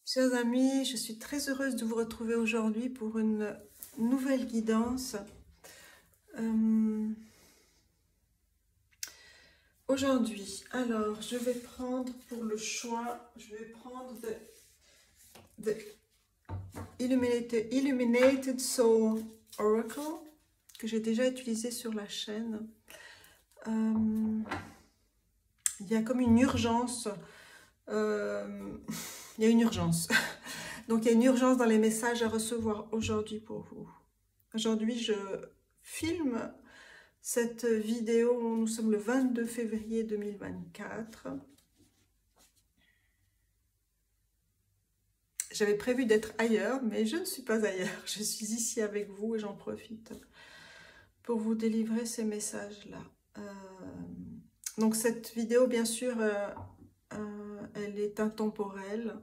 Chers amis, je suis très heureuse de vous retrouver aujourd'hui pour une nouvelle guidance. Aujourd'hui, alors, je vais prendre pour le choix, je vais prendre The Illuminated Soul Oracle, que j'ai déjà utilisé sur la chaîne. Il y a comme une urgence. Il y a une urgence. Donc, il y a une urgence dans les messages à recevoir aujourd'hui pour vous. Aujourd'hui, je filme cette vidéo. Nous sommes le 22 février 2024. J'avais prévu d'être ailleurs, mais je ne suis pas ailleurs. Je suis ici avec vous et j'en profite pour vous délivrer ces messages-là. Donc, cette vidéo, bien sûr, elle est intemporelle.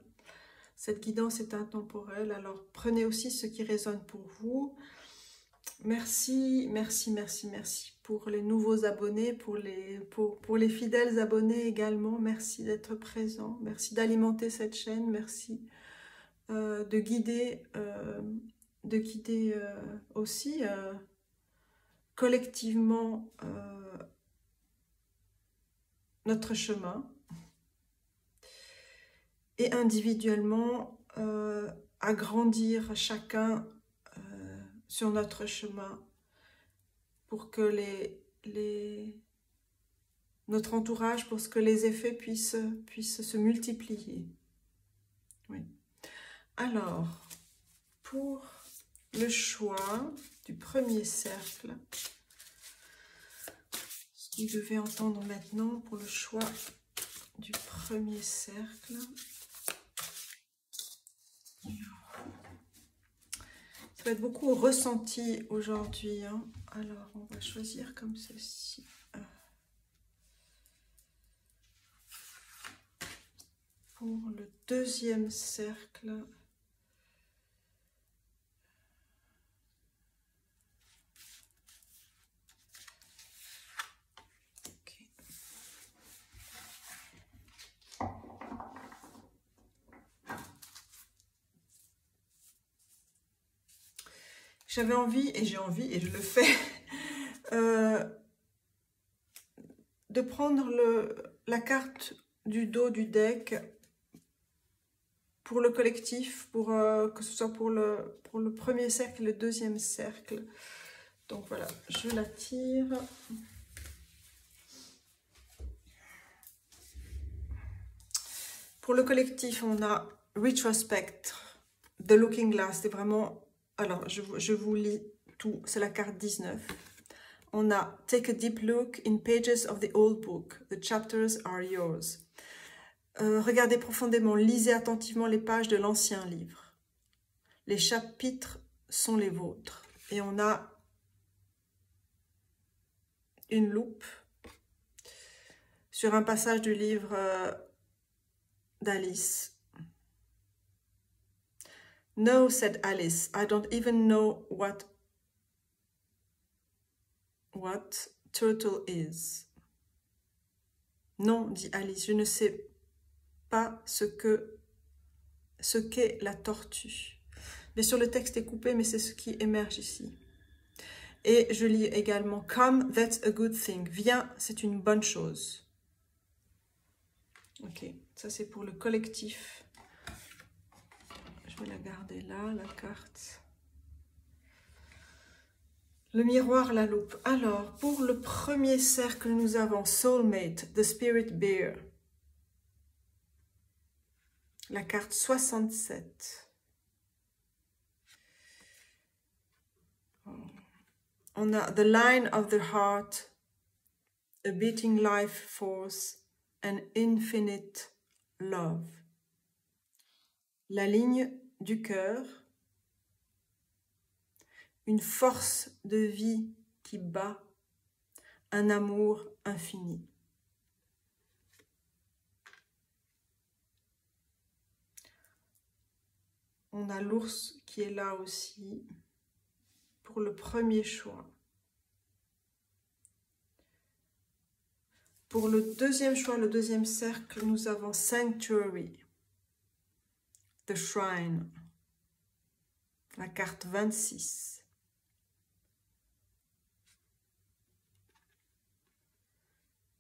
Cette guidance est intemporelle, alors prenez aussi ce qui résonne pour vous. Merci, merci, merci, merci pour les nouveaux abonnés, pour les fidèles abonnés également. Merci d'être présents, merci d'alimenter cette chaîne, merci de guider aussi collectivement notre chemin. Et individuellement, agrandir chacun sur notre chemin pour que notre entourage, pour que les effets puissent se multiplier. Oui. Alors, pour le choix du premier cercle, ce que vous devez entendre maintenant pour le choix du premier cercle, ça va être beaucoup ressenti aujourd'hui. Hein. Alors, on va choisir comme ceci. Pour le deuxième cercle, okay. J'avais envie, et j'ai envie, et je le fais, de prendre la carte du dos du deck pour le collectif, que ce soit pour le premier cercle et le deuxième cercle. Donc voilà, je la tire. Pour le collectif, on a Retrospect, The Looking Glass. C'est vraiment... Alors, je vous lis tout. C'est la carte 19. On a Take a deep look in pages of the old book. The chapters are yours. Regardez profondément, lisez attentivement les pages de l'ancien livre. Les chapitres sont les vôtres. Et on a une loupe sur un passage du livre d'Alice. No, said Alice, I don't even know what turtle is. Non, dit Alice, je ne sais pas ce qu'est la tortue. Bien sûr, le texte est coupé, mais c'est ce qui émerge ici. Et je lis également « Come, that's a good thing ». Viens, c'est une bonne chose. Ok, ça c'est pour le collectif. Je vais la garder là, la carte. Le miroir, la loupe. Alors, pour le premier cercle, nous avons Soulmate, The Spirit Bear. La carte 67. On a The Line of the Heart, A Beating Life Force, and Infinite Love. La ligne du cœur, une force de vie qui bat, un amour infini. On a l'ours qui est là aussi pour le premier choix. Pour le deuxième choix, le deuxième cercle, nous avons Sanctuary. The Shrine, la carte 26.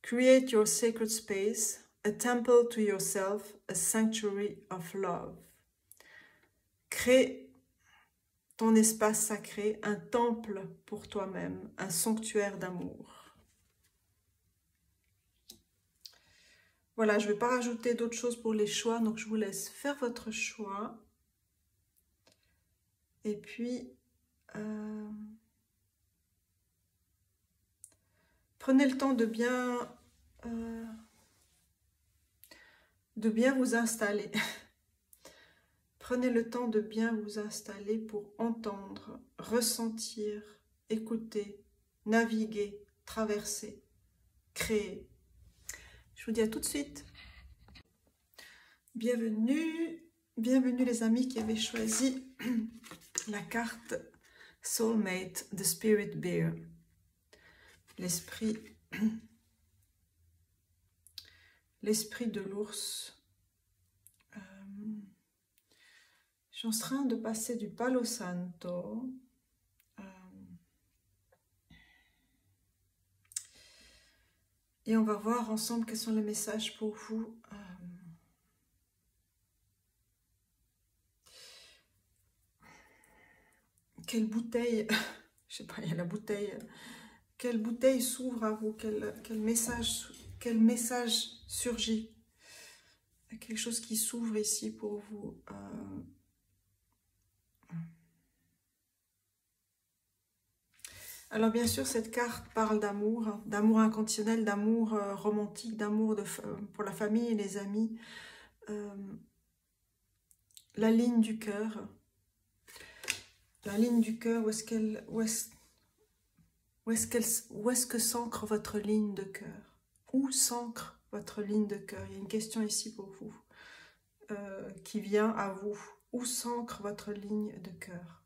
Create your sacred space, a temple to yourself, a sanctuary of love. Crée ton espace sacré, un temple pour toi-même, un sanctuaire d'amour. Voilà, je ne vais pas rajouter d'autres choses pour les choix, donc je vous laisse faire votre choix. Et puis, prenez le temps de bien vous installer. Prenez le temps de bien vous installer pour entendre, ressentir, écouter, naviguer, traverser, créer. Je vous dis à tout de suite. Bienvenue, bienvenue les amis qui avaient choisi la carte Soulmate, The Spirit Bear. L'esprit de l'ours. Je suis en train de passer du Palo Santo. Et on va voir ensemble quels sont les messages pour vous. Quelle bouteille, je sais pas, il y a la bouteille. Quelle bouteille s'ouvre à vous? Quel message surgit? Quelque chose qui s'ouvre ici pour vous. Alors bien sûr, cette carte parle d'amour, hein, d'amour inconditionnel, d'amour romantique, d'amour pour la famille et les amis. La ligne du cœur. La ligne du cœur, où est-ce que s'ancre votre ligne de cœur? Où s'ancre votre ligne de cœur? Il y a une question ici pour vous, qui vient à vous. Où s'ancre votre ligne de cœur?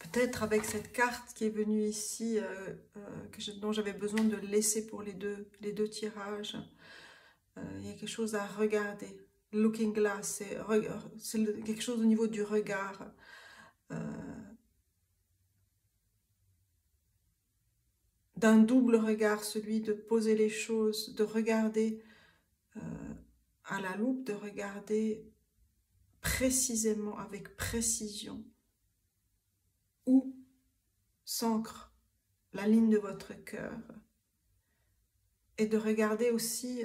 Peut-être avec cette carte qui est venue ici, dont j'avais besoin de laisser pour les deux tirages. Il y a quelque chose à regarder. Looking glass, c'est quelque chose au niveau du regard. D'un double regard, celui de poser les choses, de regarder à la loupe, de regarder précisément, avec précision, où s'ancre la ligne de votre cœur, et de regarder aussi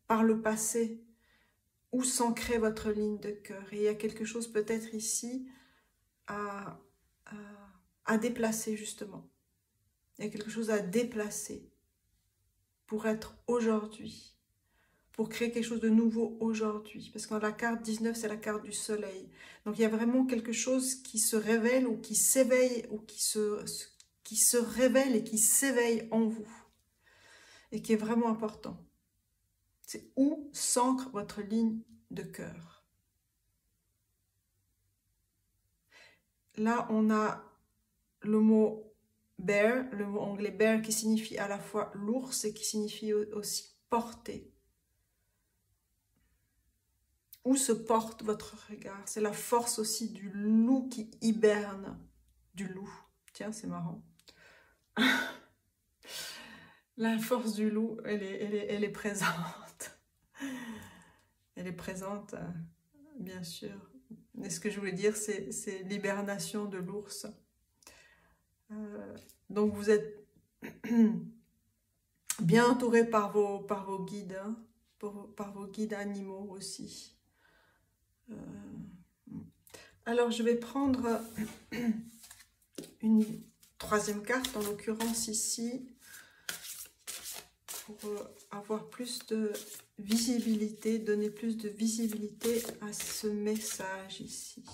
par le passé où s'ancrait votre ligne de cœur. Et il y a quelque chose peut-être ici à déplacer justement. Il y a quelque chose à déplacer pour être aujourd'hui, pour créer quelque chose de nouveau aujourd'hui. Parce que la carte 19, c'est la carte du soleil. Donc il y a vraiment quelque chose qui se révèle ou qui s'éveille ou qui se révèle et qui s'éveille en vous. Et qui est vraiment important. C'est où s'ancre votre ligne de cœur. Là, on a le mot bear, le mot anglais bear qui signifie à la fois l'ours et qui signifie aussi porter. Où se porte votre regard? C'est la force aussi du loup qui hiberne. Du loup. Tiens, c'est marrant. La force du loup, elle est présente. Elle est présente, bien sûr. Mais ce que je voulais dire, c'est l'hibernation de l'ours. Donc vous êtes bien entouré par vos guides, hein, par vos guides animaux aussi. Alors je vais prendre une troisième carte, en l'occurrence ici, pour avoir plus de visibilité, donner plus de visibilité à ce message ici.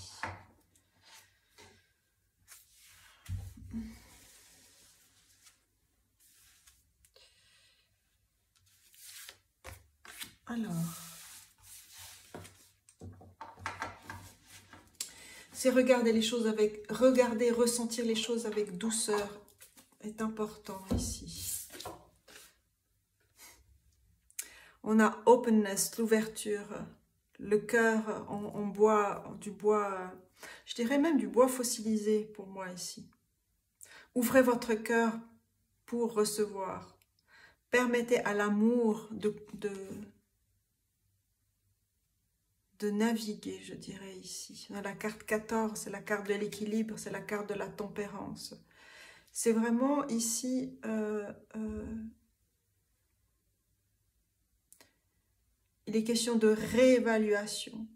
Alors, c'est regarder les choses ressentir les choses avec douceur est important ici. On a openness, l'ouverture, le cœur en bois, du bois, je dirais même du bois fossilisé pour moi ici. Ouvrez votre cœur pour recevoir. Permettez à l'amour de naviguer, je dirais ici. Dans la carte 14, c'est la carte de l'équilibre, c'est la carte de la tempérance. C'est vraiment ici... il est question de réévaluation,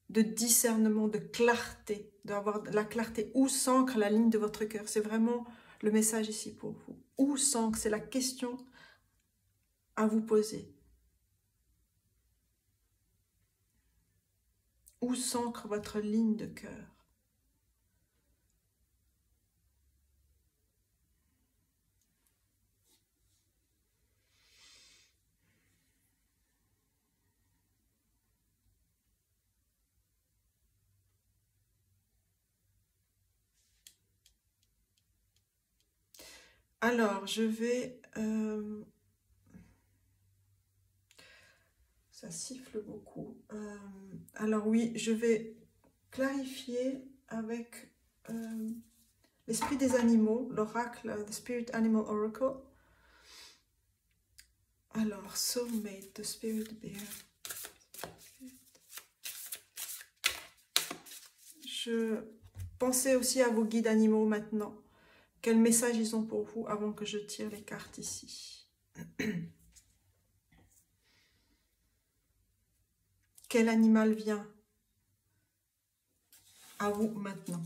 de discernement, de clarté, d'avoir la clarté. Où s'ancre la ligne de votre cœur? C'est vraiment le message ici pour vous. Où s'ancre? C'est la question à vous poser. Où s'ancre votre ligne de cœur? Alors, je vais... ça siffle beaucoup. Alors oui, je vais clarifier avec l'esprit des animaux, l'oracle, the Spirit Animal Oracle. Alors, Soulmate, the Spirit Bear. Je pensais aussi à vos guides animaux maintenant. Quel message ils ont pour vous avant que je tire les cartes ici? Quel animal vient à vous maintenant?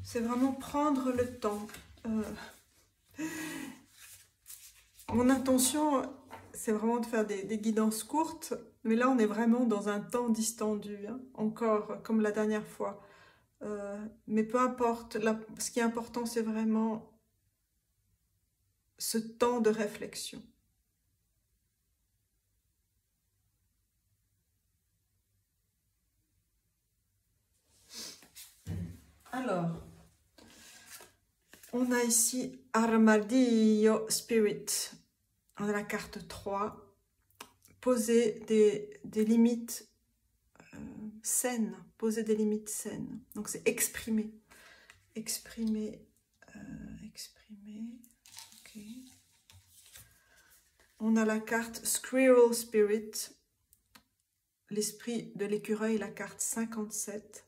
C'est vraiment prendre le temps. Mon intention, c'est vraiment de faire des guidances courtes, mais là, on est vraiment dans un temps distendu, hein, encore comme la dernière fois. Mais peu importe, ce qui est important, c'est vraiment ce temps de réflexion. Alors, on a ici Armadillo Spirit. On a la carte 3. Poser des limites saines. Poser des limites saines. Donc, c'est exprimer. Exprimer. Ok. On a la carte Squirrel Spirit. L'esprit de l'écureuil, la carte 57.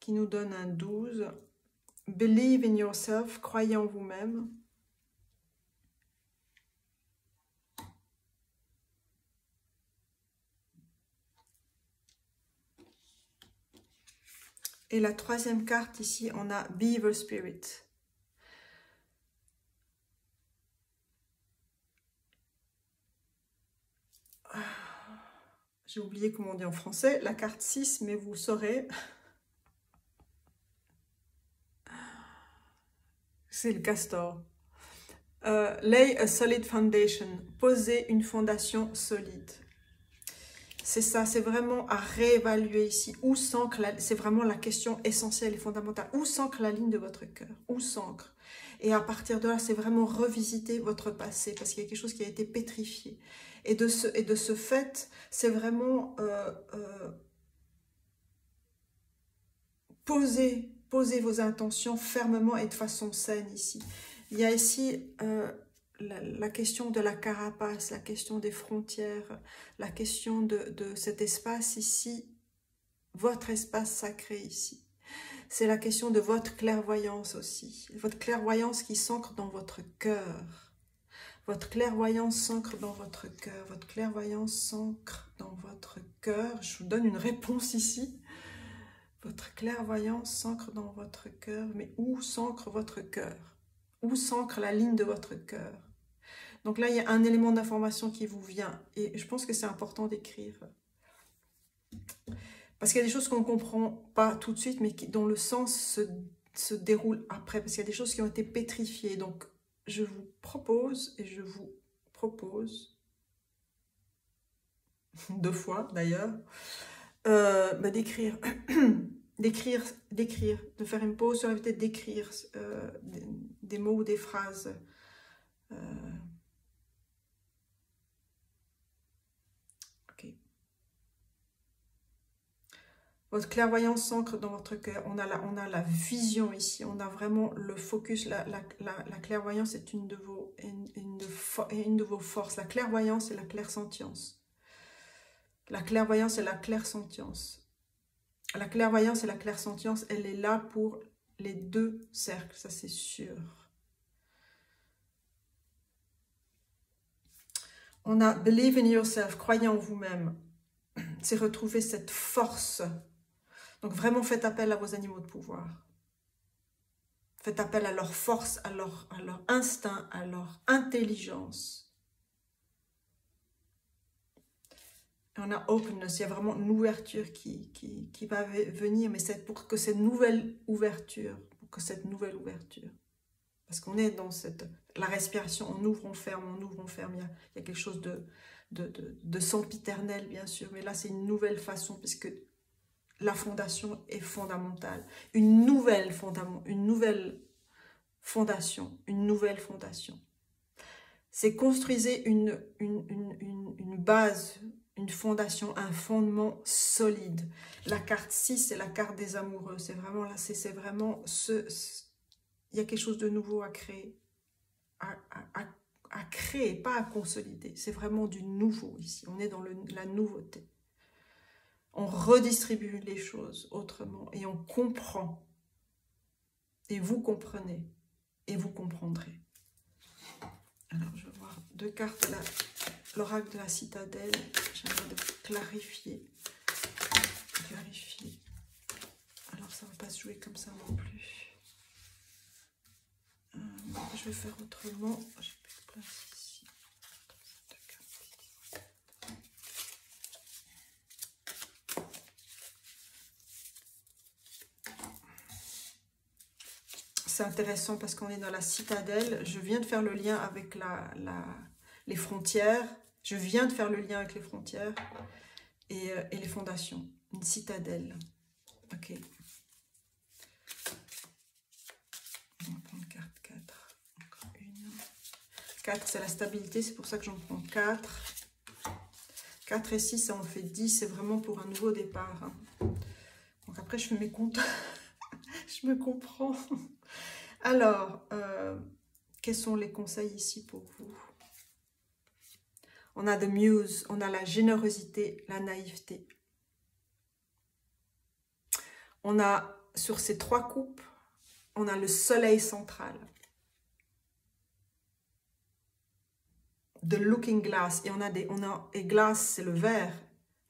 Qui nous donne un 12. Believe in yourself, croyez en vous-même. Et la troisième carte ici, on a Beaver Spirit. J'ai oublié comment on dit en français, la carte 6, mais vous saurez. C'est le castor. Lay a solid foundation. Poser une fondation solide. C'est ça, c'est vraiment à réévaluer ici. Où s'ancre, c'est vraiment la question essentielle et fondamentale. Où s'ancre la ligne de votre cœur? Où s'ancre? Et à partir de là, c'est vraiment revisiter votre passé, parce qu'il y a quelque chose qui a été pétrifié. Et de ce fait, c'est vraiment poser vos intentions fermement et de façon saine ici. Il y a ici la question de la carapace, la question des frontières, la question de cet espace ici, votre espace sacré ici. C'est la question de votre clairvoyance aussi, votre clairvoyance qui s'ancre dans votre cœur. Votre clairvoyance s'ancre dans votre cœur, votre clairvoyance s'ancre dans votre cœur. Je vous donne une réponse ici. Votre clairvoyance s'ancre dans votre cœur, mais où s'ancre votre cœur? où s'ancre la ligne de votre cœur. Donc là, il y a un élément d'information qui vous vient. Et je pense que c'est important d'écrire. Parce qu'il y a des choses qu'on ne comprend pas tout de suite, mais dont le sens se déroule après. Parce qu'il y a des choses qui ont été pétrifiées. Donc, je vous propose, et je vous propose, 2 fois d'ailleurs, d'écrire, de faire une pause sur la vitesse, d'écrire des mots ou des phrases. Ok. Votre clairvoyance s'ancre dans votre cœur. On a la vision ici. On a vraiment le focus. La clairvoyance est une de vos forces. La clairvoyance et la clairsentience. La clairvoyance et la clairsentience. La clairvoyance et la clairsentience, elle est là pour les 2 cercles, ça c'est sûr. On a believe in yourself, croyez en vous-même. C'est retrouver cette force. Donc vraiment faites appel à vos animaux de pouvoir. Faites appel à leur force, à leur instinct, à leur intelligence. On a openness, il y a vraiment une ouverture qui va venir, mais c'est pour que cette nouvelle ouverture, parce qu'on est dans la respiration, on ouvre, on ferme, il y a quelque chose de sempiternel bien sûr, mais là c'est une nouvelle façon, puisque la fondation est fondamentale, une nouvelle fondation. C'est construisez une base, une fondation, un fondement solide. La carte 6, c'est la carte des amoureux. C'est vraiment là, c'est vraiment il y a quelque chose de nouveau à créer. À créer, pas à consolider. C'est vraiment du nouveau ici. On est dans la nouveauté. On redistribue les choses autrement et on comprend. Et vous comprenez. Et vous comprendrez. Alors, je vais voir 2 cartes là. L'oracle de la citadelle, j'aimerais de clarifier. Alors, ça ne va pas se jouer comme ça non plus. Je vais faire autrement. J'ai plus de place ici. C'est intéressant parce qu'on est dans la citadelle. Je viens de faire le lien avec les frontières. Je viens de faire le lien avec les frontières et les fondations. Une citadelle. Ok. On va prendre carte 4. Encore une. 4, c'est la stabilité. C'est pour ça que j'en prends 4. 4 et 6, ça en fait 10. C'est vraiment pour un nouveau départ. Donc après, je fais mes comptes. Je me comprends. Alors, quels sont les conseils ici pour vous? On a the muse, on a la générosité, la naïveté. On a, sur ces 3 coupes, on a le soleil central. The looking glass. Et glass, c'est le verre.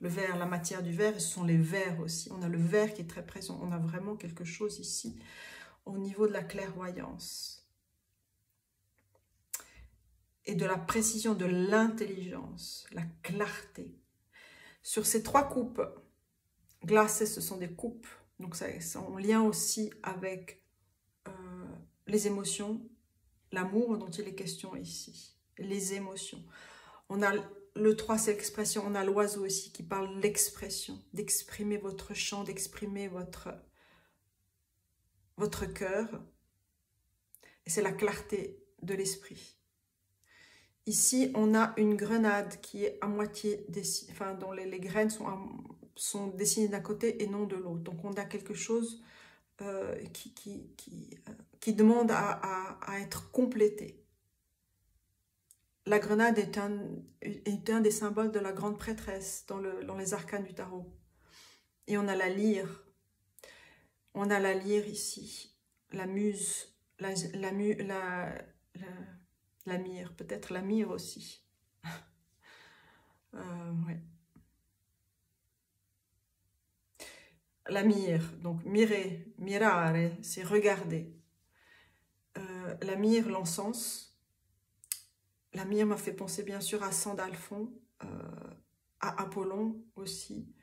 Le verre, la matière du verre, et ce sont les verres aussi. On a le verre qui est très présent. On a vraiment quelque chose ici au niveau de la clairvoyance. Et de la précision, de l'intelligence, la clarté. Sur ces 3 coupes, glacées, ce sont des coupes. Donc ça est en lien aussi avec les émotions, l'amour dont il est question ici. Les émotions. On a le 3, c'est l'expression. On a l'oiseau aussi qui parle de l'expression, d'exprimer votre chant, d'exprimer votre cœur. Et c'est la clarté de l'esprit. Ici, on a une grenade qui est à moitié dessinée, enfin, dont les graines sont dessinées d'un côté et non de l'autre. Donc, on a quelque chose qui demande à être complété. La grenade est un des symboles de la grande prêtresse dans les arcanes du tarot. Et on a la lyre. On a la lyre ici. La muse. La myrrhe. Peut-être la myrrhe aussi. Ouais. La myrrhe. Donc, mirare, c'est regarder. la myrrhe, l'encens. La myrrhe m'a fait penser bien sûr à Sandalphon, à Apollon aussi.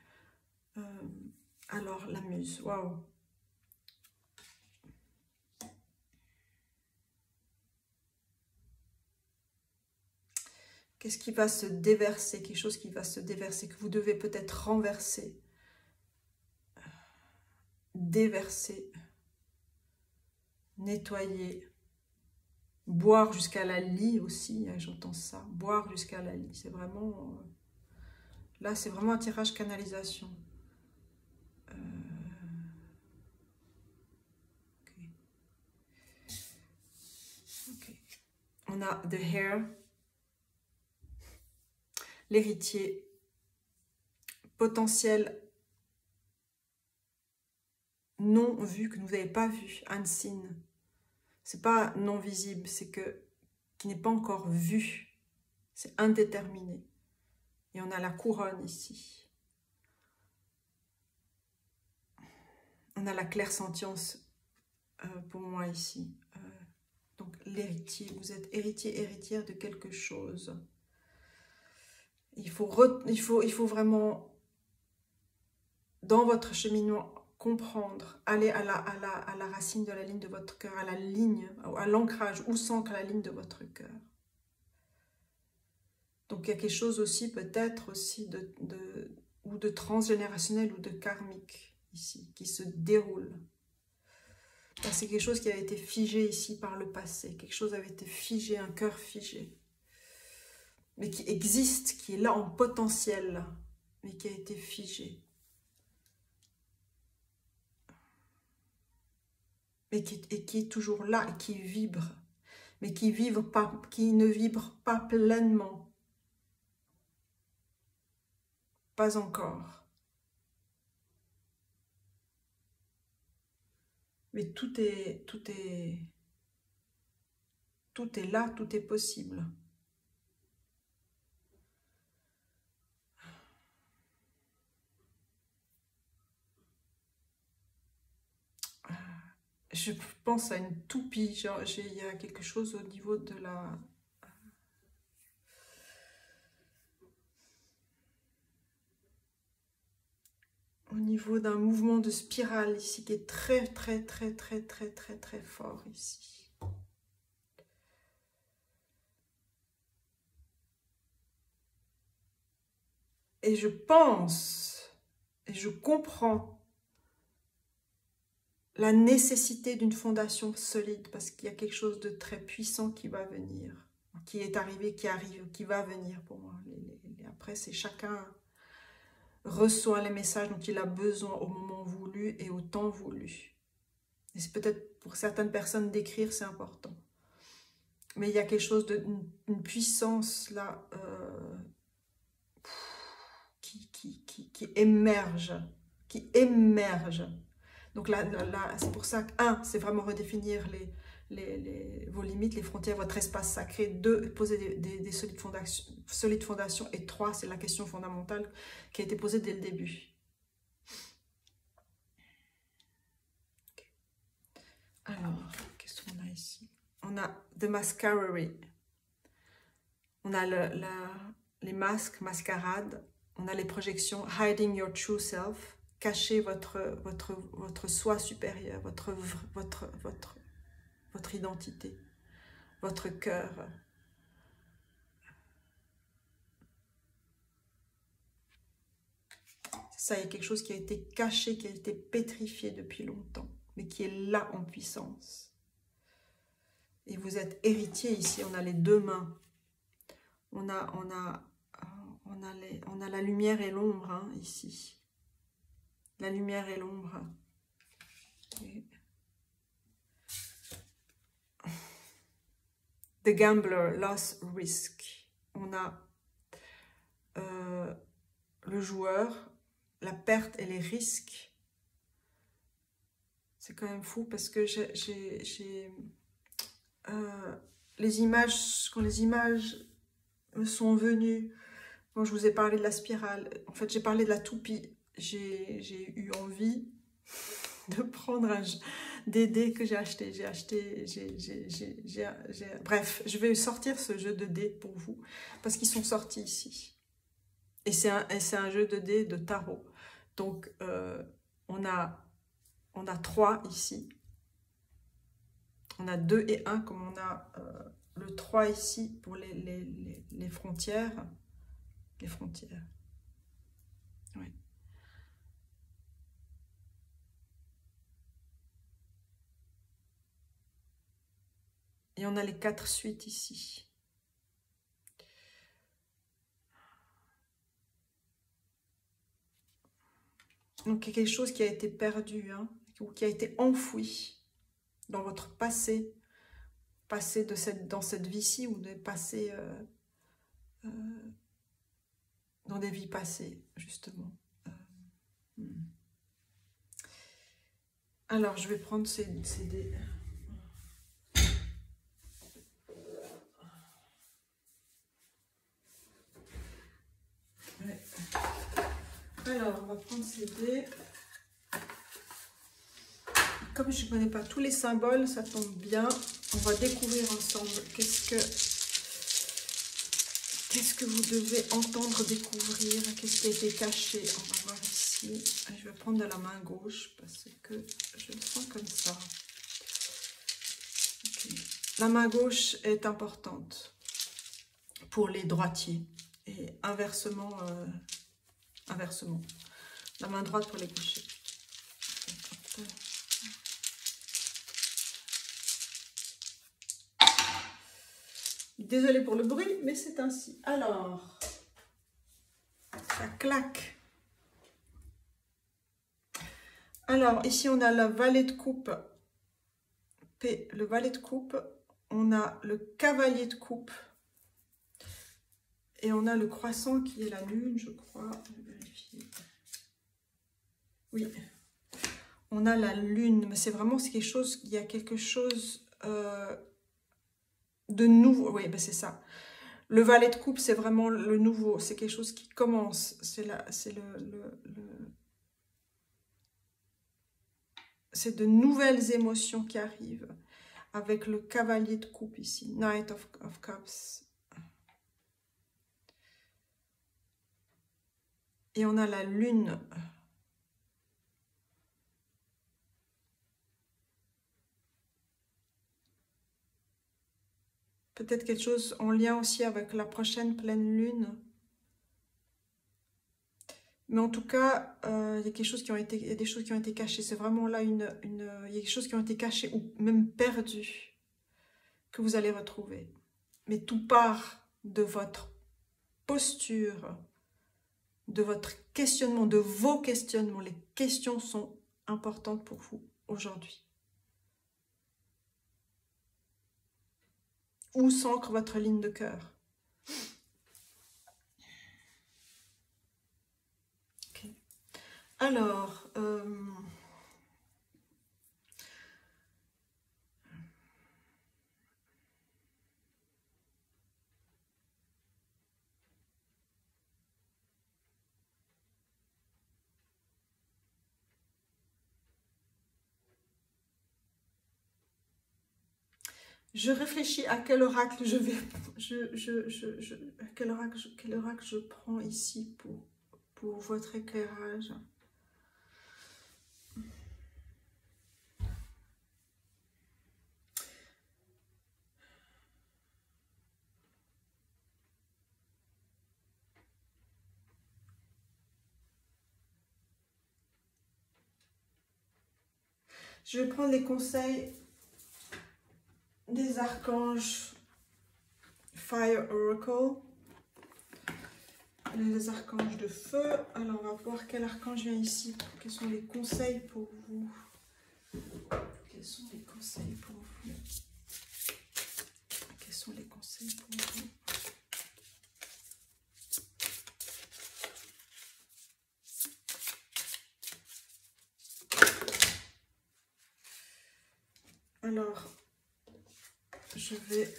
Alors, la muse, waouh! Qu'est-ce qui va se déverser? Quelque chose qui va se déverser, que vous devez peut-être renverser, déverser, nettoyer, boire jusqu'à la lie aussi, hein, j'entends ça, boire jusqu'à la lie, c'est vraiment, là c'est vraiment un tirage canalisation. Okay. On a the hair, l'héritier, potentiel non vu, que vous n'avez pas vu, unseen. C'est pas non visible, c'est que qui n'est pas encore vu. C'est indéterminé. Et on a la couronne ici. On a la clairsentience pour moi ici. Donc l'héritier, vous êtes héritier, héritière de quelque chose. Il faut vraiment, dans votre cheminement, comprendre, aller à la racine de la ligne de votre cœur, à la ligne, à l'ancrage, où s'ancre la ligne de votre cœur. Donc il y a quelque chose aussi, peut-être aussi, de transgénérationnel ou de karmique, ici, qui se déroule. C'est quelque chose qui a été figé ici par le passé, quelque chose avait été figé, un cœur figé, mais qui existe, qui est là en potentiel, mais qui a été figé. Et qui est toujours là, et qui vibre, mais qui ne vibre pas pleinement. Pas encore. Mais tout est là, tout est possible. Je pense à une toupie, genre, il y a quelque chose au niveau de la... Au niveau d'un mouvement de spirale ici, qui est très fort ici. Et je pense, et je comprends la nécessité d'une fondation solide, parce qu'il y a quelque chose de très puissant qui va venir, qui est arrivé, qui arrive, qui va venir pour moi. Après, c'est chacun reçoit les messages dont il a besoin au moment voulu et au temps voulu. Et c'est peut-être pour certaines personnes d'écrire, c'est important. Mais il y a quelque chose une puissance là qui émerge, Donc là c'est pour ça que, c'est vraiment redéfinir vos limites, les frontières, votre espace sacré. 2, poser des solides fondations. Et 3, c'est la question fondamentale qui a été posée dès le début. Okay. Alors, qu'est-ce qu'on a ici? On a The Masquerade. On a les masques, mascarades. On a les projections, Hiding Your True Self. Cacher votre soi supérieur, votre identité, votre cœur. Ça, il y a quelque chose qui a été caché, qui a été pétrifié depuis longtemps, mais qui est là en puissance. Et vous êtes héritier ici, on a les deux mains. On a la lumière et l'ombre, hein, ici. La lumière et l'ombre. The Gambler, Loss, Risk. On a le joueur, la perte et les risques. C'est quand même fou parce que les images, quand les images me sont venues, quand je vous ai parlé de la spirale, en fait j'ai parlé de la toupie, j'ai eu envie de prendre des dés que j'ai acheté. Bref, je vais sortir ce jeu de dés pour vous, parce qu'ils sont sortis ici. Et c'est un jeu de dés de tarot. Donc, on a 3 ici. On a 2 et 1, comme on a le 3 ici pour les frontières. Les frontières. Oui. Et on a les 4 suites ici. Donc, il y a quelque chose qui a été perdu, hein, ou qui a été enfoui dans votre passé dans cette vie-ci, ou de passé dans des vies passées, justement. Alors, je vais prendre ces dés. Ouais. Alors, on va prendre ces dés. Comme je ne connais pas tous les symboles, ça tombe bien. On va découvrir ensemble qu'est-ce que vous devez entendre, découvrir, qu'est-ce qui a été caché. On va voir ici. Je vais prendre de la main gauche parce que je le sens comme ça. Okay. La main gauche est importante pour les droitiers et inversement, la main droite pour les gauchers. Désolée pour le bruit, mais c'est ainsi. Alors, ça claque. Alors, ici, on a la valet de coupe. Le valet de coupe. On a le cavalier de coupe. Et on a le croissant qui est la lune, je crois. Je vais vérifier. Oui. On a la lune, mais c'est vraiment quelque chose, il y a quelque chose de nouveau. Oui, ben c'est ça. Le valet de coupe, c'est vraiment le nouveau. C'est quelque chose qui commence. C'est de nouvelles émotions qui arrivent. Avec le cavalier de coupe ici. Knight of Cups. Et on a la lune. Peut-être quelque chose en lien aussi avec la prochaine pleine lune. Mais en tout cas, il y a quelque chose qui ont été, il y a des choses qui ont été cachées. C'est vraiment là il y a des choses qui ont été cachées ou même perdues que vous allez retrouver. Mais tout part de votre posture, de votre questionnement, de vos questionnements. Les questions sont importantes pour vous aujourd'hui. Où s'ancre votre ligne de cœur? Okay. Alors, je réfléchis à quel oracle je vais, quel oracle je prends ici pour votre éclairage. Je vais prendre les conseils des archanges Fire Oracle, les archanges de feu. Alors, on va voir quel archange vient ici. Quels sont les conseils pour vous? Quels sont les conseils pour vous? Quels sont les conseils pour vous? Alors, je vais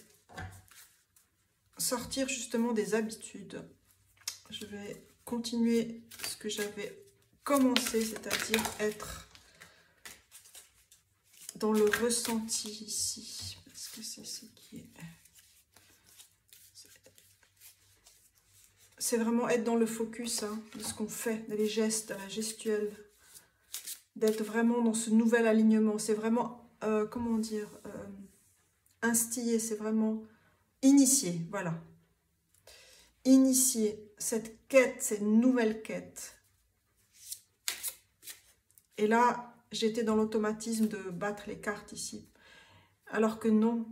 sortir justement des habitudes. Je vais continuer ce que j'avais commencé, c'est-à-dire être dans le ressenti ici, parce que c'est ce qui est... C'est vraiment être dans le focus hein, de ce qu'on fait, les gestes, la gestuelle, d'être vraiment dans ce nouvel alignement. C'est vraiment, comment dire, instiller, c'est vraiment initier, voilà. Initier cette quête, cette nouvelle quête. Et là, j'étais dans l'automatisme de battre les cartes ici. Alors que non.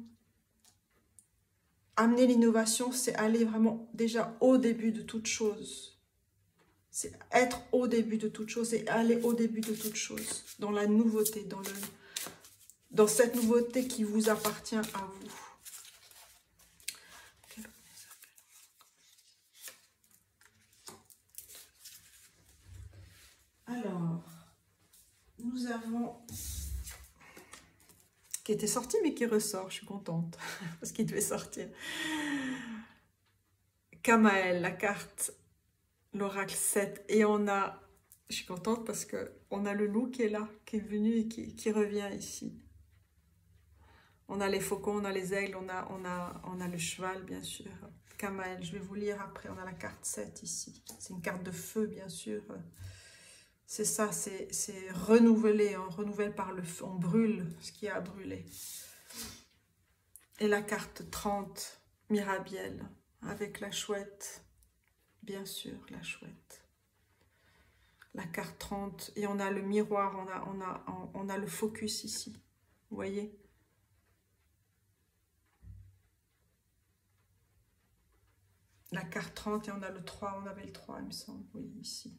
Amener l'innovation, c'est aller vraiment déjà au début de toute chose. C'est être au début de toute chose et aller au début de toute chose. Dans la nouveauté, dans cette nouveauté qui vous appartient à vous. Alors, nous avons... qui était sorti mais qui ressort, je suis contente, parce qu'il devait sortir. Kamael, la carte, l'oracle 7, et on a, je suis contente parce que on a le loup qui est là, qui est venu et qui revient ici. On a les faucons, on a les aigles, on a le cheval, bien sûr. Kamael, je vais vous lire après, on a la carte 7 ici. C'est une carte de feu, bien sûr. C'est ça, c'est renouveler, on renouvelle par le feu, on brûle ce qui a brûlé. Et la carte 30, Mirabiel, avec la chouette, bien sûr, la chouette. La carte 30, et on a le miroir, on a le focus ici, vous voyez? La carte 30, et on a le 3, on avait le 3, il me semble, oui, ici.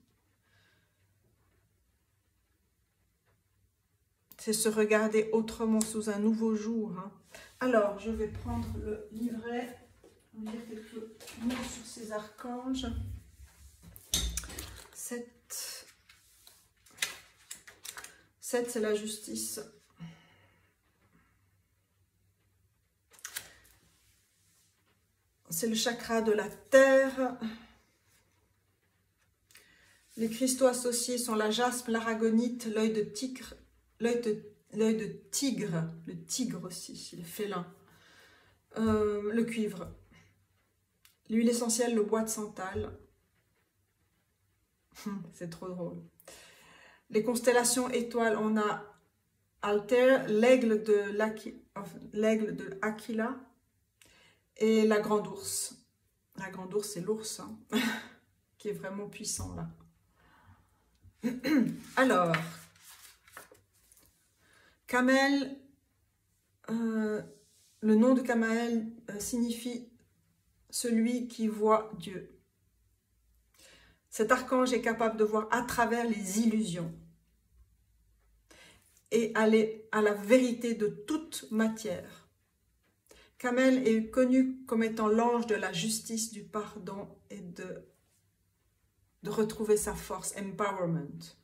C'est se regarder autrement sous un nouveau jour. Hein. Alors, je vais prendre le livret. On va dire quelques mots sur ces archanges. 7. 7, c'est la justice. C'est le chakra de la terre. Les cristaux associés sont la jaspe, l'aragonite, l'œil de tigre. L'œil de tigre, le tigre aussi, le félin, le cuivre, l'huile essentielle, le bois de santal, c'est trop drôle. Les constellations étoiles, on a Altair, l'aigle de Aquila et la grande ours. La grande ours, c'est l'ours, hein, qui est vraiment puissant là. Alors, Kamael, le nom de Kamael signifie celui qui voit Dieu. Cet archange est capable de voir à travers les illusions et aller à la vérité de toute matière. Kamael est connu comme étant l'ange de la justice, du pardon et de retrouver sa force, empowerment.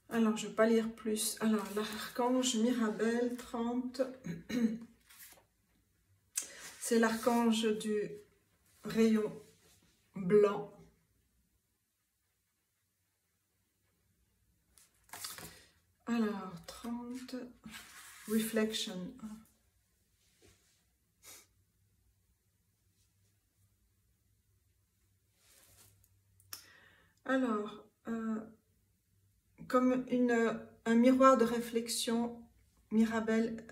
Alors, je ne vais pas lire plus. Alors, l'archange Mirabel 30, c'est l'archange du rayon blanc. Alors, 30, Reflection. Alors, comme un miroir de réflexion, Mirabel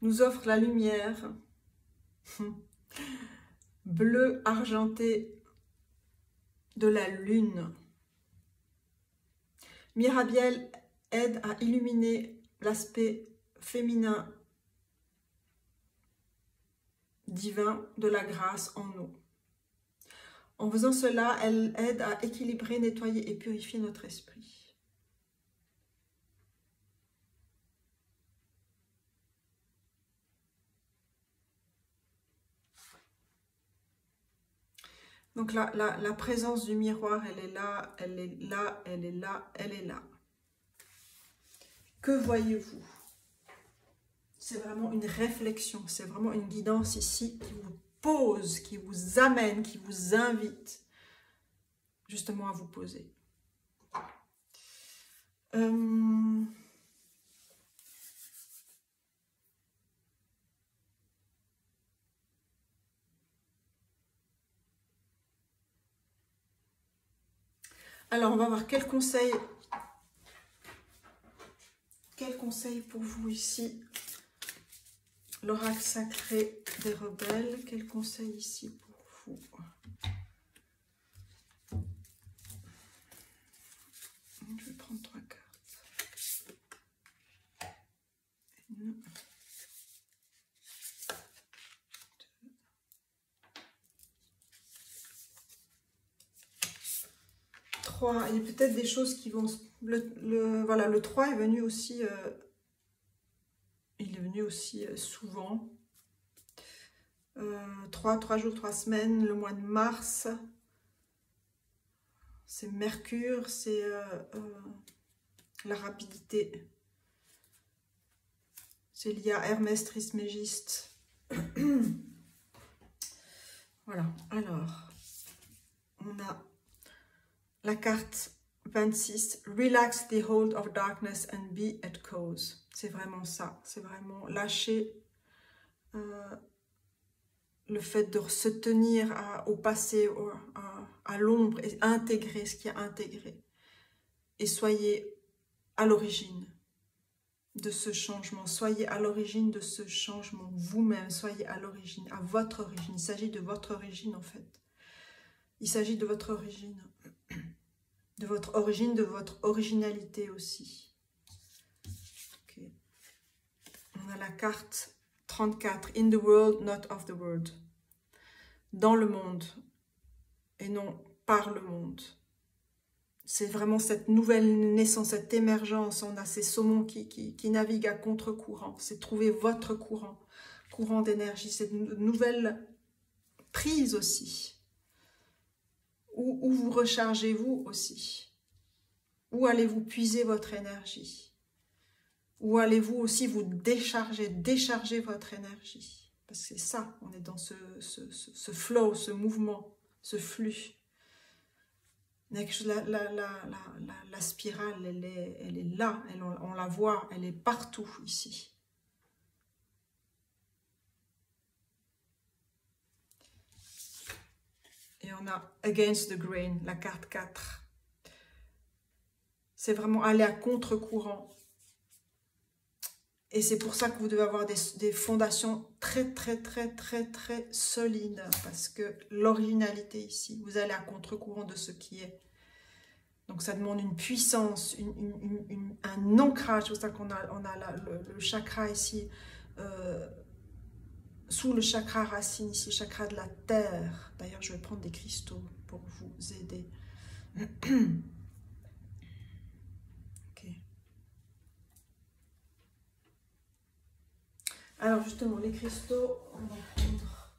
nous offre la lumière bleu argenté de la lune. Mirabel aide à illuminer l'aspect féminin divin de la grâce en nous. En faisant cela, elle aide à équilibrer, nettoyer et purifier notre esprit. Donc la présence du miroir, elle est là, elle est là, elle est là, elle est là. Que voyez-vous? C'est vraiment une réflexion, c'est vraiment une guidance ici qui vous pose, qui vous amène, qui vous invite justement à vous poser. Alors, on va voir quel conseil pour vous ici. L'oracle sacré des rebelles, quel conseil ici pour vous? Je vais prendre 3 cartes. 1, 2, 3. Il y a peut-être des choses qui vont... Voilà, le 3 est venu aussi... il est venu aussi souvent. 3 jours, 3 semaines, le mois de mars. C'est Mercure, c'est la rapidité. C'est lié à Hermès Trismégiste. Voilà, alors, on a la carte 26. Relax the hold of darkness and be at cause. C'est vraiment ça, c'est vraiment lâcher le fait de se tenir au passé, à l'ombre, et intégrer ce qui est intégré. Et soyez à l'origine de ce changement. Soyez à l'origine de ce changement. Vous-même, soyez à l'origine, à votre origine. Il s'agit de votre origine, en fait. Il s'agit de votre origine. De votre origine, de votre originalité aussi. Okay. On a la carte 34. In the world, not of the world. Dans le monde et non par le monde. C'est vraiment cette nouvelle naissance, cette émergence. On a ces saumons qui naviguent à contre-courant. C'est trouver votre courant d'énergie. C'est une nouvelle prise aussi. Où vous rechargez-vous aussi. Où allez-vous puiser votre énergie. Où allez-vous aussi vous décharger votre énergie. Parce que c'est ça, on est dans ce flow, ce mouvement, ce flux. La spirale, elle est là, on la voit, elle est partout ici. Et on a Against the Grain, la carte 4. C'est vraiment aller à contre-courant. Et c'est pour ça que vous devez avoir des fondations très solides. Parce que l'originalité ici, vous allez à contre-courant de ce qui est. Donc ça demande une puissance, un ancrage. C'est pour ça qu'on a le chakra ici, sous le chakra racine ici, chakra de la terre. D'ailleurs, je vais prendre des cristaux pour vous aider. Ok. Alors justement, les cristaux, on va prendre...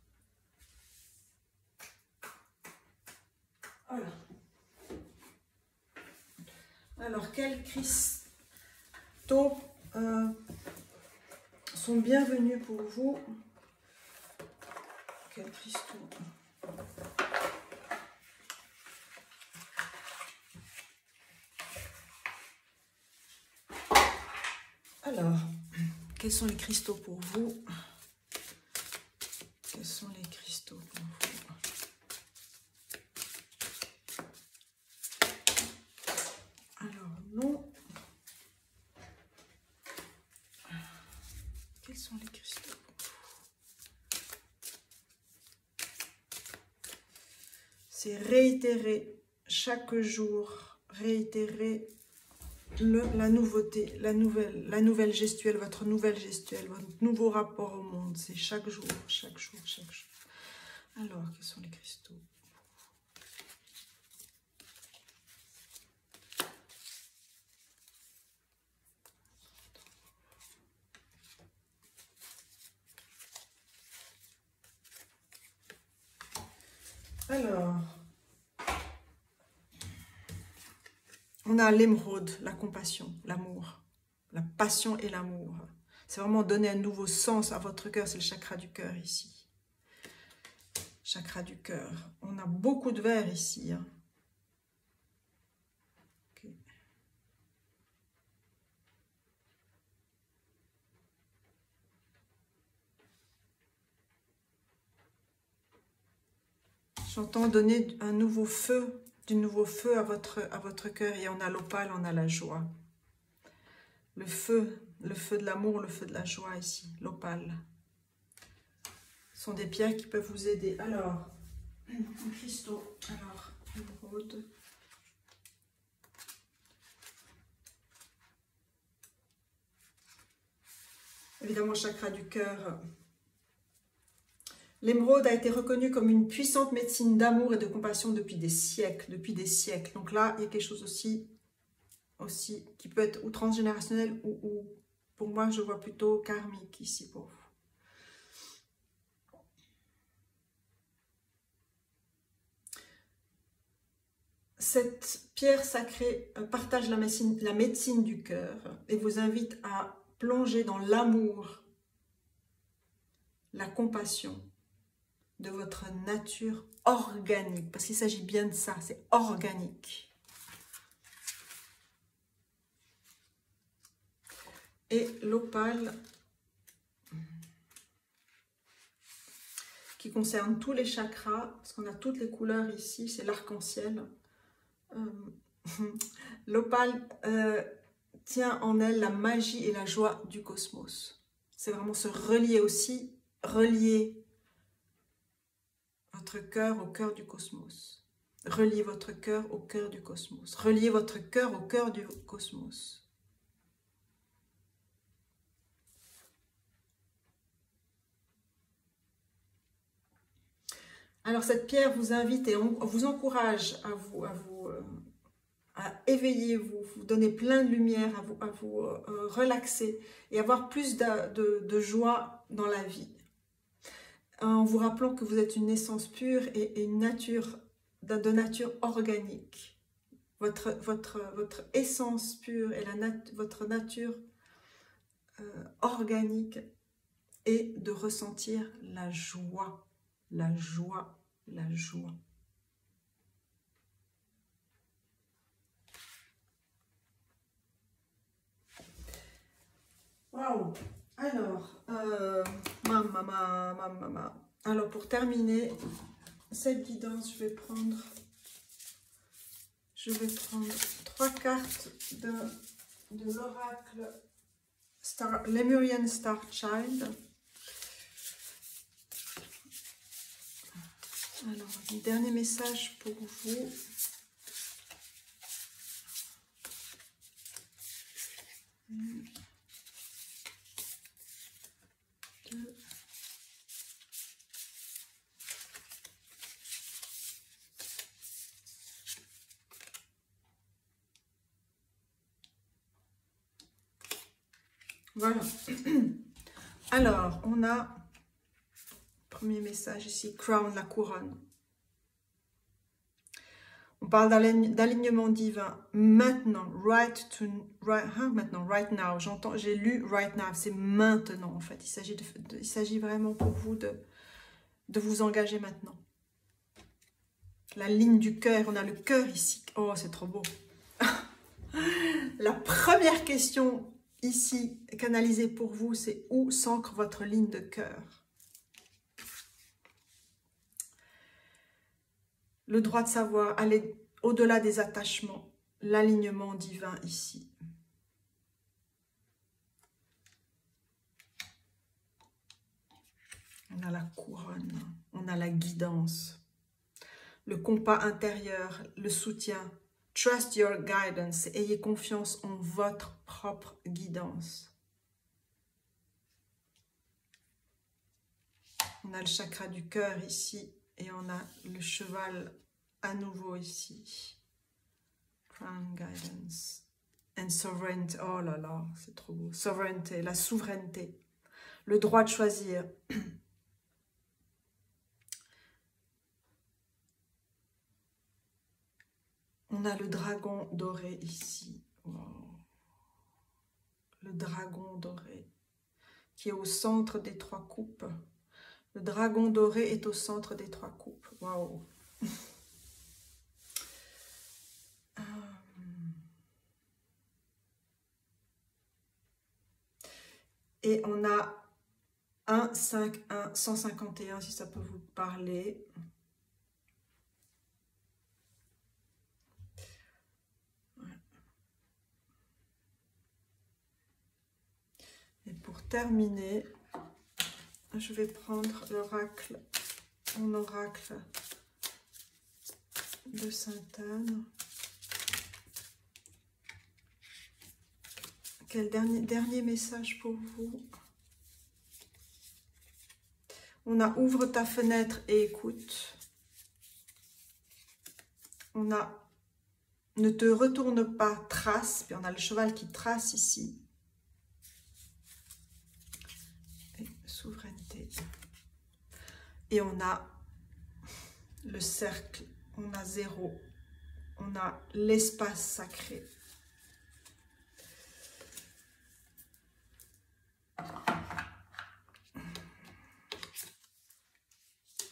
Voilà. Alors, quels cristaux sont bienvenus pour vous? Quels cristaux? Alors, quels sont les cristaux pour vous? Quels sont les cristaux pour vous? Alors, non. Quels sont les cristaux pour vous? C'est réitérer chaque jour, réitérer la nouveauté, la nouvelle gestuelle, votre nouvelle gestuelle, votre nouveau rapport au monde. C'est chaque jour, chaque jour, chaque jour. Alors, quels sont les cristaux? Alors, on a l'émeraude, la compassion, l'amour, la passion et l'amour. C'est vraiment donner un nouveau sens à votre cœur, c'est le chakra du cœur ici. Chakra du cœur. On a beaucoup de verre ici. Hein. Okay. J'entends donner un nouveau feu, du nouveau feu à votre cœur. Et on a l'opale, on a la joie. Le feu de l'amour, le feu de la joie ici, l'opale. Ce sont des pierres qui peuvent vous aider. Alors, un cristaux. Alors, l'émeraude. Évidemment, chakra du cœur. L'émeraude a été reconnue comme une puissante médecine d'amour et de compassion depuis des siècles. Donc là, il y a quelque chose aussi qui peut être ou transgénérationnel ou pour moi, je vois plutôt karmique ici pour vous. Cette pierre sacrée partage la médecine du cœur et vous invite à plonger dans l'amour, la compassion de votre nature organique. Parce qu'il s'agit bien de ça, c'est organique. Et l'opale qui concerne tous les chakras, parce qu'on a toutes les couleurs ici, c'est l'arc-en-ciel. L'opale tient en elle la magie et la joie du cosmos. C'est vraiment se relier aussi, relier votre cœur au cœur du cosmos. Relier votre cœur au cœur du cosmos. Relier votre cœur au cœur du cosmos. Alors cette pierre vous invite et on vous encourage à éveiller, vous donner plein de lumière, à vous relaxer et avoir plus de joie dans la vie. En vous rappelant que vous êtes une essence pure et une nature de nature organique. Votre essence pure et votre nature organique est de ressentir la joie, la joie, la joie. Waouh! Alors, alors pour terminer cette guidance, je vais prendre 3 cartes de l'oracle Lemurian Star Child. Alors, un dernier message pour vous. Voilà. Alors, on a, premier message ici, Crown, la couronne. On parle d'alignement divin. Maintenant, right now. J'ai lu right now, c'est maintenant en fait. Il s'agit vraiment pour vous de vous engager maintenant. La ligne du cœur, on a le cœur ici. Oh, c'est trop beau. La première question ici, canalisée pour vous, c'est où s'ancre votre ligne de cœur? Le droit de savoir, aller au-delà des attachements, l'alignement divin ici. On a la couronne, on a la guidance, le compas intérieur, le soutien. Trust your guidance, ayez confiance en votre propre guidance. On a le chakra du cœur ici et on a le cheval à nouveau ici. Crown guidance and sovereignty. Oh là là, c'est trop beau. Sovereignty, la souveraineté, le droit de choisir. On a le dragon doré ici. Wow. Le dragon doré qui est au centre des 3 coupes. Le dragon doré est au centre des 3 coupes. Waouh! Et on a 1, 5, 1, 151, si ça peut vous parler. Et pour terminer, je vais prendre l'oracle, mon oracle de Sainte-Anne. Quel dernier message pour vous? On a ouvre ta fenêtre et écoute. On a ne te retourne pas, trace. Puis on a le cheval qui trace ici. Et souveraineté. Et on a le cercle. On a 0. On a l'espace sacré.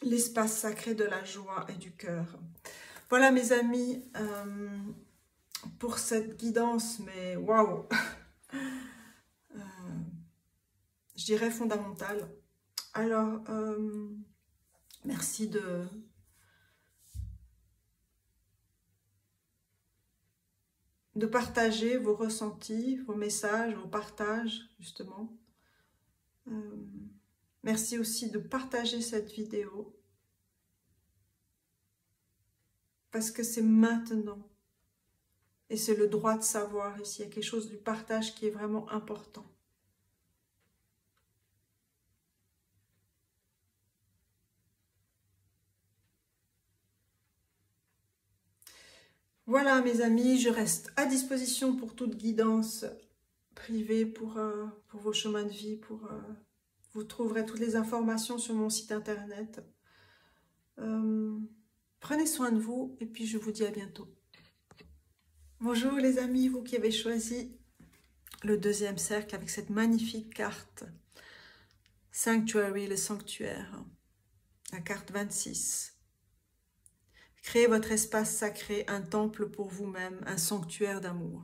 L'espace sacré de la joie et du cœur. Voilà mes amis, pour cette guidance, mais waouh, je dirais fondamentale. Alors, merci de partager vos ressentis, vos messages, vos partages, justement. Merci aussi de partager cette vidéo. Parce que c'est maintenant. Et c'est le droit de savoir ici. Il y a quelque chose du partage qui est vraiment important. Voilà mes amis, je reste à disposition pour toute guidance privée, pour vos chemins de vie. Vous trouverez toutes les informations sur mon site internet. Prenez soin de vous et puis je vous dis à bientôt. Bonjour les amis, vous qui avez choisi le 2e cercle avec cette magnifique carte Sanctuary, le sanctuaire, la carte 26. Créez votre espace sacré, un temple pour vous-même, un sanctuaire d'amour.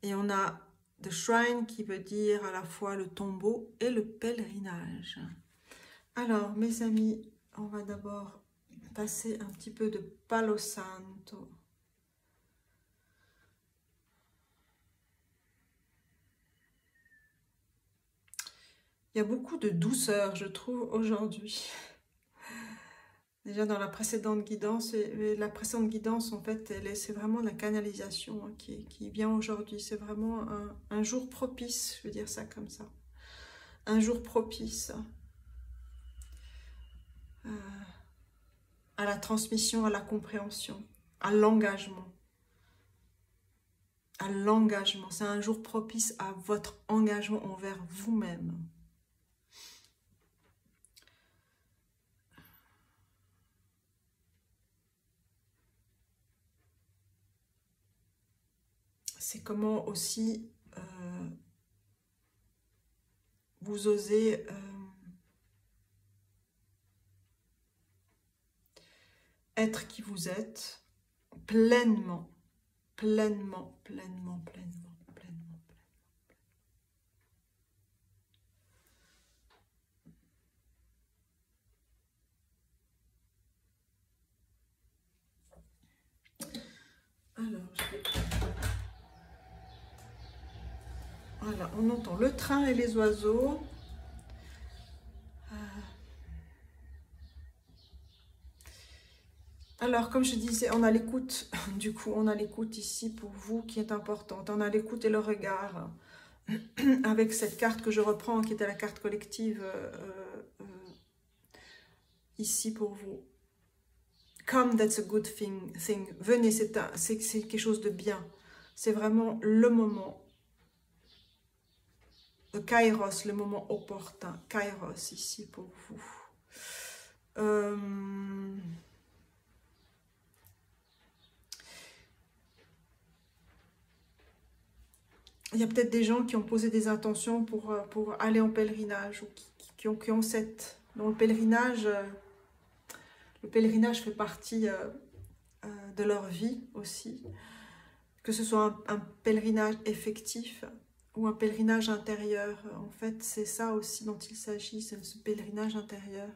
Et on a The Shrine qui veut dire à la fois le tombeau et le pèlerinage. Alors mes amis, on va d'abord passer un petit peu de Palo Santo. Il y a beaucoup de douceur, je trouve, aujourd'hui. Déjà dans la précédente guidance, en fait, c'est vraiment la canalisation hein, qui vient aujourd'hui. C'est vraiment un jour propice, je veux dire ça comme ça. Un jour propice à la transmission, à la compréhension, à l'engagement. À l'engagement. C'est un jour propice à votre engagement envers vous-même. C'est comment aussi vous osez être qui vous êtes pleinement, pleinement, pleinement, pleinement, pleinement, pleinement. Alors, je vais... Voilà, on entend le train et les oiseaux. Alors, comme je disais, on a l'écoute. Du coup, on a l'écoute ici pour vous qui est importante. On a l'écoute et le regard. Avec cette carte que je reprends, qui était la carte collective ici pour vous. Come, that's a good thing. Venez, c'est quelque chose de bien. C'est vraiment le moment. Le Kairos, le moment opportun. Kairos ici pour vous. il y a peut-être des gens qui ont posé des intentions pour aller en pèlerinage, ou qui ont cette... Dans le pèlerinage fait partie de leur vie aussi. Que ce soit un pèlerinage effectif ou un pèlerinage intérieur. En fait, c'est ça aussi dont il s'agit, c'est ce pèlerinage intérieur.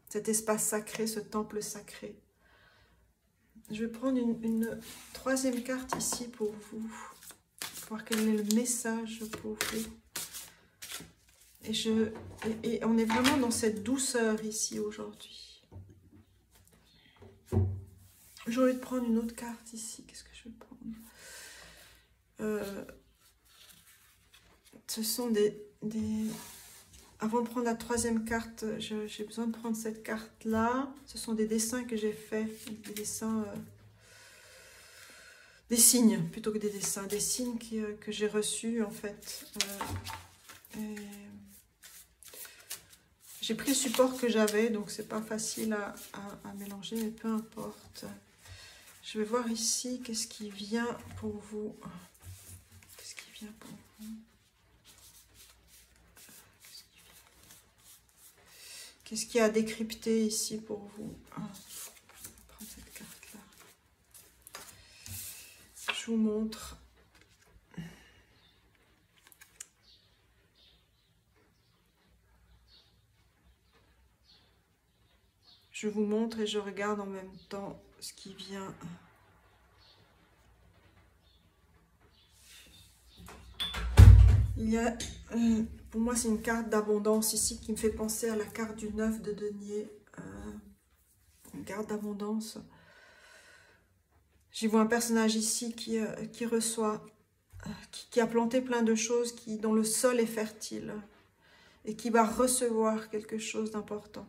Cet espace sacré, ce temple sacré. Je vais prendre une troisième carte ici pour vous, pour voir quel est le message pour vous. Et on est vraiment dans cette douceur ici aujourd'hui. J'ai envie de prendre une autre carte ici. Qu'est-ce que je vais prendre? Ce sont des... Avant de prendre la troisième carte, j'ai besoin de prendre cette carte-là. Ce sont des dessins que j'ai faits, des dessins... des signes, plutôt que des dessins. Des signes que j'ai reçus, en fait. J'ai pris le support que j'avais, donc c'est pas facile à mélanger, mais peu importe. Je vais voir ici, qu'est-ce qui vient pour vous. Qu'est-ce qui vient pour vous? Qu'est-ce qu'il y a à décrypter ici pour vous? Je vais prendre cette carte-là. Je vous montre. Je vous montre et je regarde en même temps ce qui vient. Il y a, pour moi, c'est une carte d'abondance ici qui me fait penser à la carte du 9 de denier. Une carte d'abondance. J'y vois un personnage ici qui reçoit, qui a planté plein de choses, dont le sol est fertile et qui va recevoir quelque chose d'important.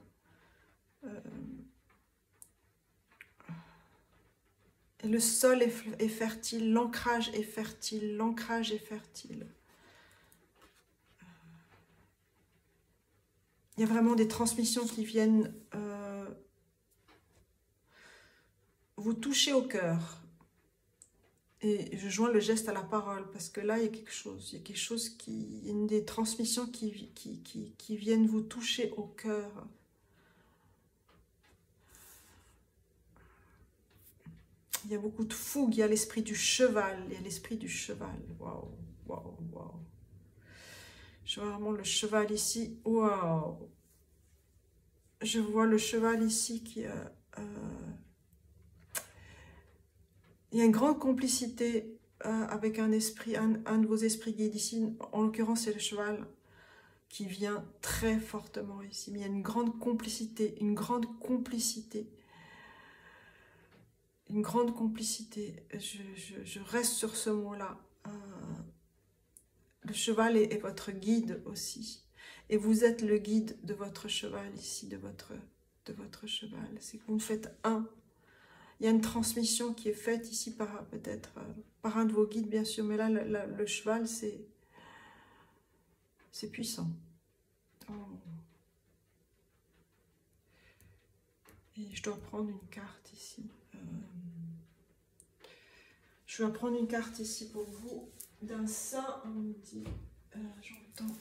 Et le sol est fertile, l'ancrage est fertile, l'ancrage est fertile. Il y a vraiment des transmissions qui viennent vous toucher au cœur. Et je joins le geste à la parole, parce que là, il y a quelque chose. Il y a quelque chose il y a des transmissions qui viennent vous toucher au cœur. Il y a beaucoup de fougue, il y a l'esprit du cheval. Il y a l'esprit du cheval. Waouh, waouh, waouh. Je vois vraiment le cheval ici. Waouh. Je vois le cheval ici qui... il y a une grande complicité avec un esprit, un de vos esprits guides ici. En l'occurrence, c'est le cheval qui vient très fortement ici. Mais il y a une grande complicité, une grande complicité. Une grande complicité. Je reste sur ce mot-là. Le cheval est votre guide aussi. Et vous êtes le guide de votre cheval ici, de votre cheval. C'est que vous me faites un. Il y a une transmission qui est faite ici par peut-être par un de vos guides, bien sûr. Mais là, le cheval, c'est puissant. Oh. Et je dois prendre une carte ici. Je vais prendre une carte ici pour vous. D'un saint, on me dit, j'entends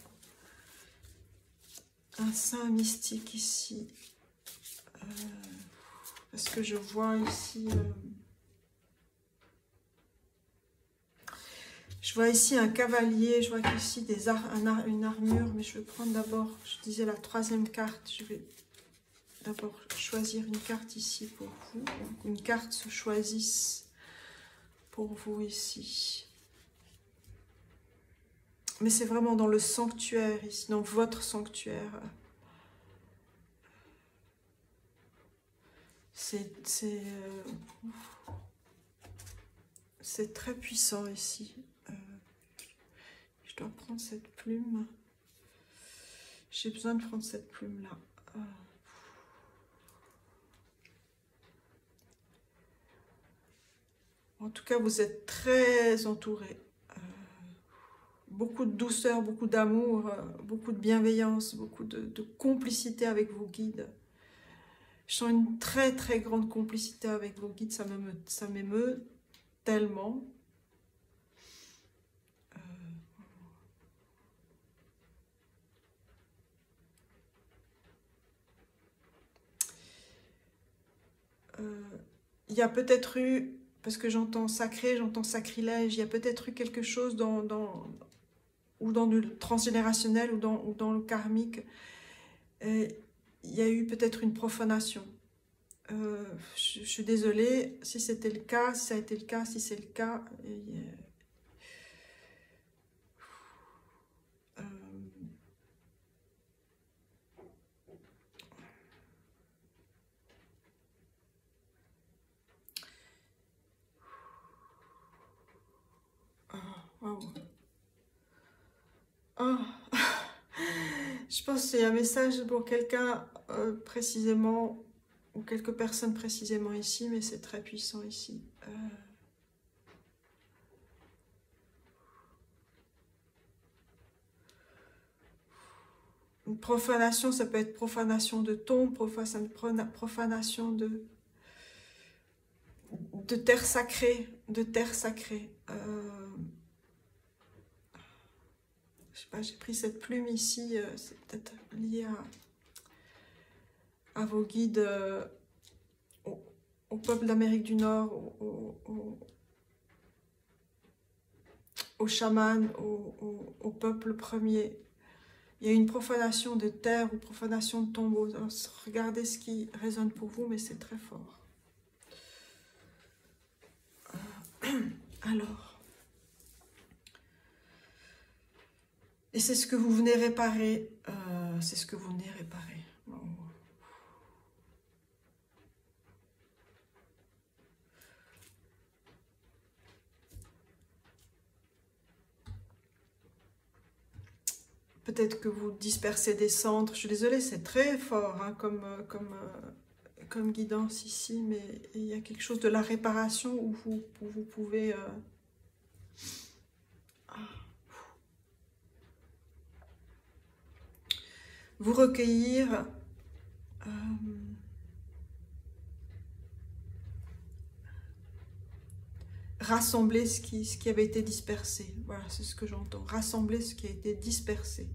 un saint mystique ici. Parce que je vois ici... je vois ici un cavalier, je vois ici une armure, mais je vais prendre d'abord, je disais la troisième carte, je vais d'abord choisir une carte ici pour vous. Donc une carte se choisisse pour vous ici. Mais c'est vraiment dans le sanctuaire ici, dans votre sanctuaire. C'est très puissant ici. Je dois prendre cette plume. J'ai besoin de prendre cette plume-là. En tout cas, vous êtes très entourés. Beaucoup de douceur, beaucoup d'amour, beaucoup de bienveillance, beaucoup de complicité avec vos guides. Je sens une très très grande complicité avec vos guides, ça m'émeut tellement. il y a peut-être eu, parce que j'entends sacré, j'entends sacrilège, il y a peut-être eu quelque chose ou dans le transgénérationnel ou dans le karmique. Il y a eu peut-être une profanation. Je suis désolée si c'était le cas, si ça a été le cas, si c'est le cas. Wow. Oh. Je pense que c'est un message pour quelqu'un précisément, ou quelques personnes précisément ici, mais c'est très puissant ici. Une profanation, ça peut être profanation de tombe, profanation de terre sacrée, de terre sacrée. Je sais pas, j'ai pris cette plume ici, c'est peut-être lié à vos guides, au peuple d'Amérique du Nord, aux chamans, au peuple premier. Il y a une profanation de terre ou profanation de tombeau. Alors, regardez ce qui résonne pour vous, mais c'est très fort. Alors, et c'est ce que vous venez réparer. C'est ce que vous venez réparer. Bon. Peut-être que vous dispersez des cendres. Je suis désolée, c'est très fort hein, comme guidance ici, mais il y a quelque chose de la réparation où vous pouvez... vous recueillir, rassembler ce qui avait été dispersé. Voilà, c'est ce que j'entends. Rassembler ce qui a été dispersé.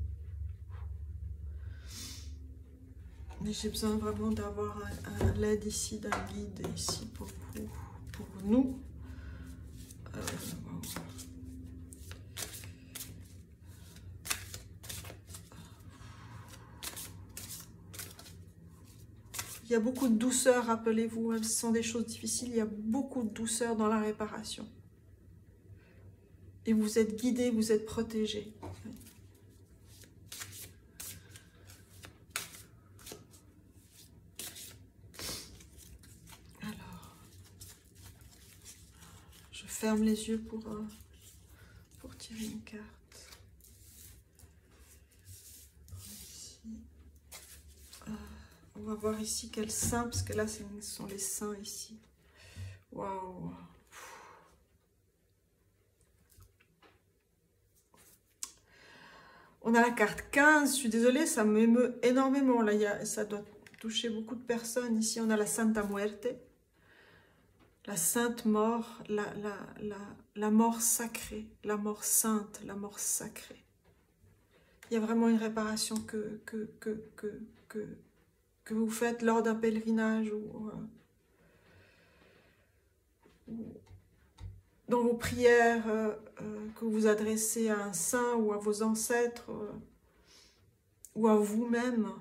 Mais j'ai besoin vraiment d'avoir l'aide ici, d'un guide ici pour vous, pour nous. Il y a beaucoup de douceur, rappelez-vous, même si ce sont des choses difficiles, il y a beaucoup de douceur dans la réparation. Et vous êtes guidé, vous êtes protégé. Alors, je ferme les yeux pour tirer une carte. On va voir ici quel saint, parce que là, ce sont les saints ici. Waouh! On a la carte 15, je suis désolée, ça m'émeut énormément. Là, ça doit toucher beaucoup de personnes. Ici, on a la Santa Muerte, la sainte mort, la mort sacrée, la mort sainte, la mort sacrée. Il y a vraiment une réparation que vous faites lors d'un pèlerinage ou dans vos prières, que vous adressez à un saint ou à vos ancêtres ou à vous-même.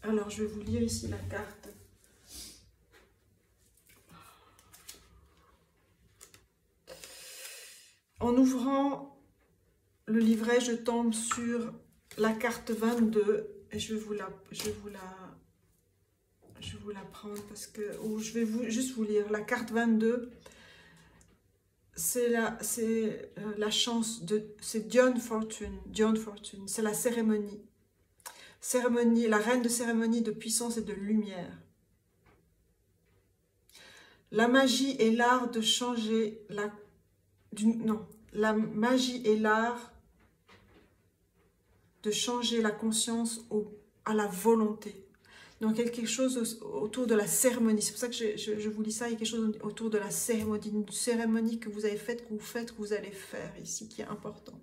Alors, je vais vous lire ici la carte. En ouvrant le livret, je tombe sur la carte 22 et je vais vous la prendre parce que je vais juste vous lire. La carte 22, c'est la chance de... C'est Dion Fortune, c'est la cérémonie. Cérémonie, la reine de cérémonie de puissance et de lumière. La magie est l'art de changer la magie est l'art de changer la conscience à la volonté. Donc, il y a quelque chose autour de la cérémonie. C'est pour ça que je vous lis ça. Il y a quelque chose autour de la cérémonie. Une cérémonie que vous avez faite, que vous faites, que vous allez faire ici, qui est importante.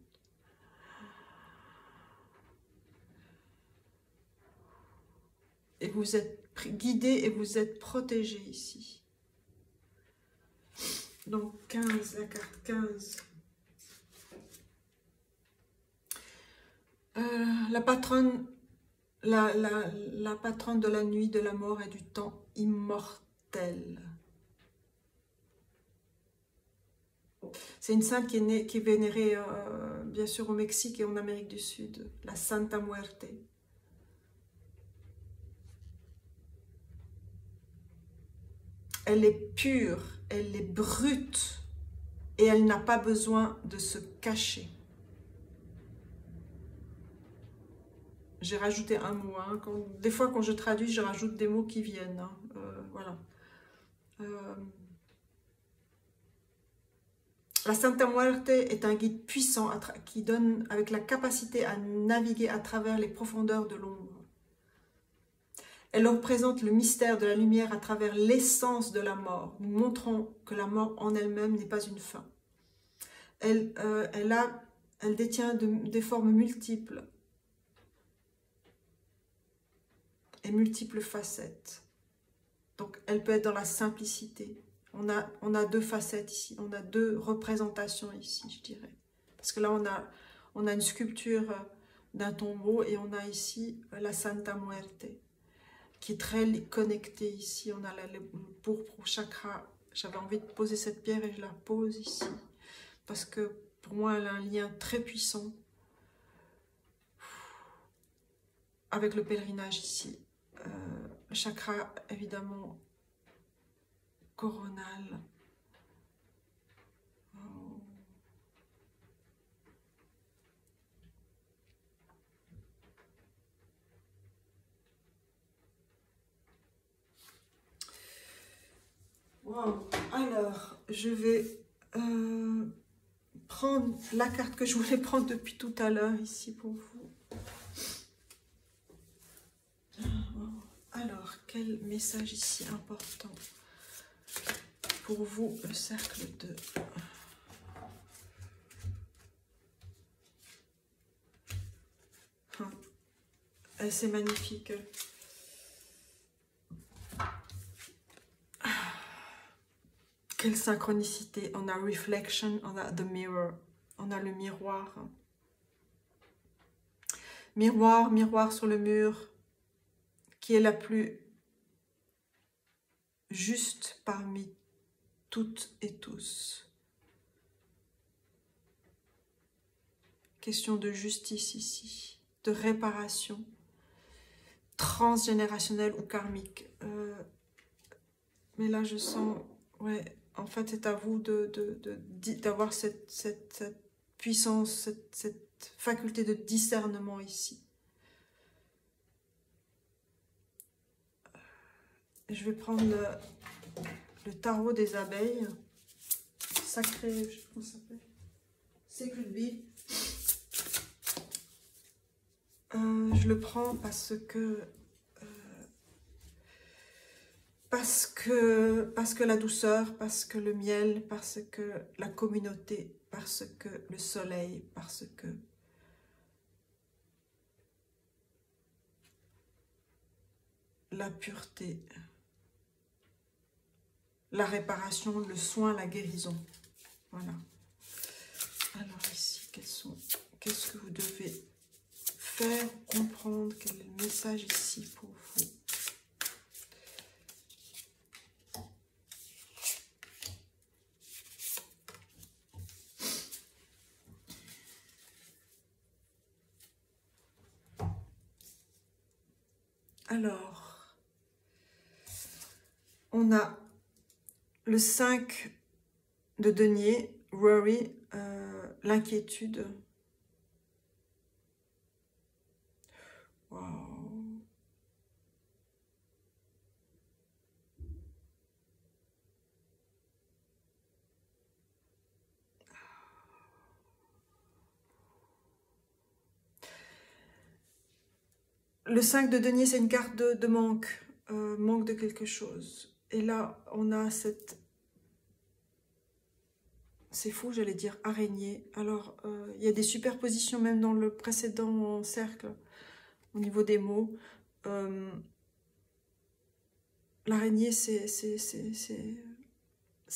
et vous êtes guidé et vous êtes protégé ici. Donc 15, la carte 15. La patronne, la patronne de la nuit, de la mort et du temps immortel. C'est une sainte qui est vénérée bien sûr au Mexique et en Amérique du Sud, la Santa Muerte. Elle est pure, elle est brute et elle n'a pas besoin de se cacher. J'ai rajouté un mot. Hein. Des fois, quand je traduis, je rajoute des mots qui viennent. Hein. Voilà. La Santa Muerte est un guide puissant qui donne avec la capacité à naviguer à travers les profondeurs de l'ombre. Elle représente le mystère de la lumière à travers l'essence de la mort. Nous montrons que la mort en elle-même n'est pas une fin. Elle détient des formes multiples et multiples facettes. Donc, elle peut être dans la simplicité. On a deux facettes ici, on a deux représentations ici, je dirais. Parce que là, on a une sculpture d'un tombeau et on a ici la Santa Muerte, qui est très connectée ici. On a le pourpre au chakra. J'avais envie de poser cette pierre et je la pose ici. Parce que pour moi, elle a un lien très puissant avec le pèlerinage ici. Le chakra, évidemment, coronal. Oh. Wow. Alors, je vais prendre la carte que je voulais prendre depuis tout à l'heure ici pour vous. Alors, quel message ici important pour vous, le cercle de... C'est magnifique. Quelle synchronicité. On a reflection, on a the mirror. On a le miroir. Miroir, miroir sur le mur, qui est la plus juste parmi toutes et tous. Question de justice ici, de réparation, transgénérationnelle ou karmique. Mais là, je sens, ouais, en fait, c'est à vous d'avoir cette puissance, cette faculté de discernement ici. Je vais prendre le tarot des abeilles, sacré, je sais pas comment ça s'appelle, Sacred Bee. Je le prends parce que la douceur, parce que le miel, parce que la communauté, parce que le soleil, parce que la pureté, la réparation, le soin, la guérison. Voilà. Alors ici, qu'est-ce que vous devez faire, comprendre, quel est le message ici pour vous? Alors, on a le 5 de denier, worry, l'inquiétude. Wow. Le 5 de denier, c'est une carte de manque, manque de quelque chose. Et là, on a cette... C'est fou, j'allais dire araignée. Alors, il y a des superpositions même dans le précédent cercle, au niveau des mots. l'araignée, c'est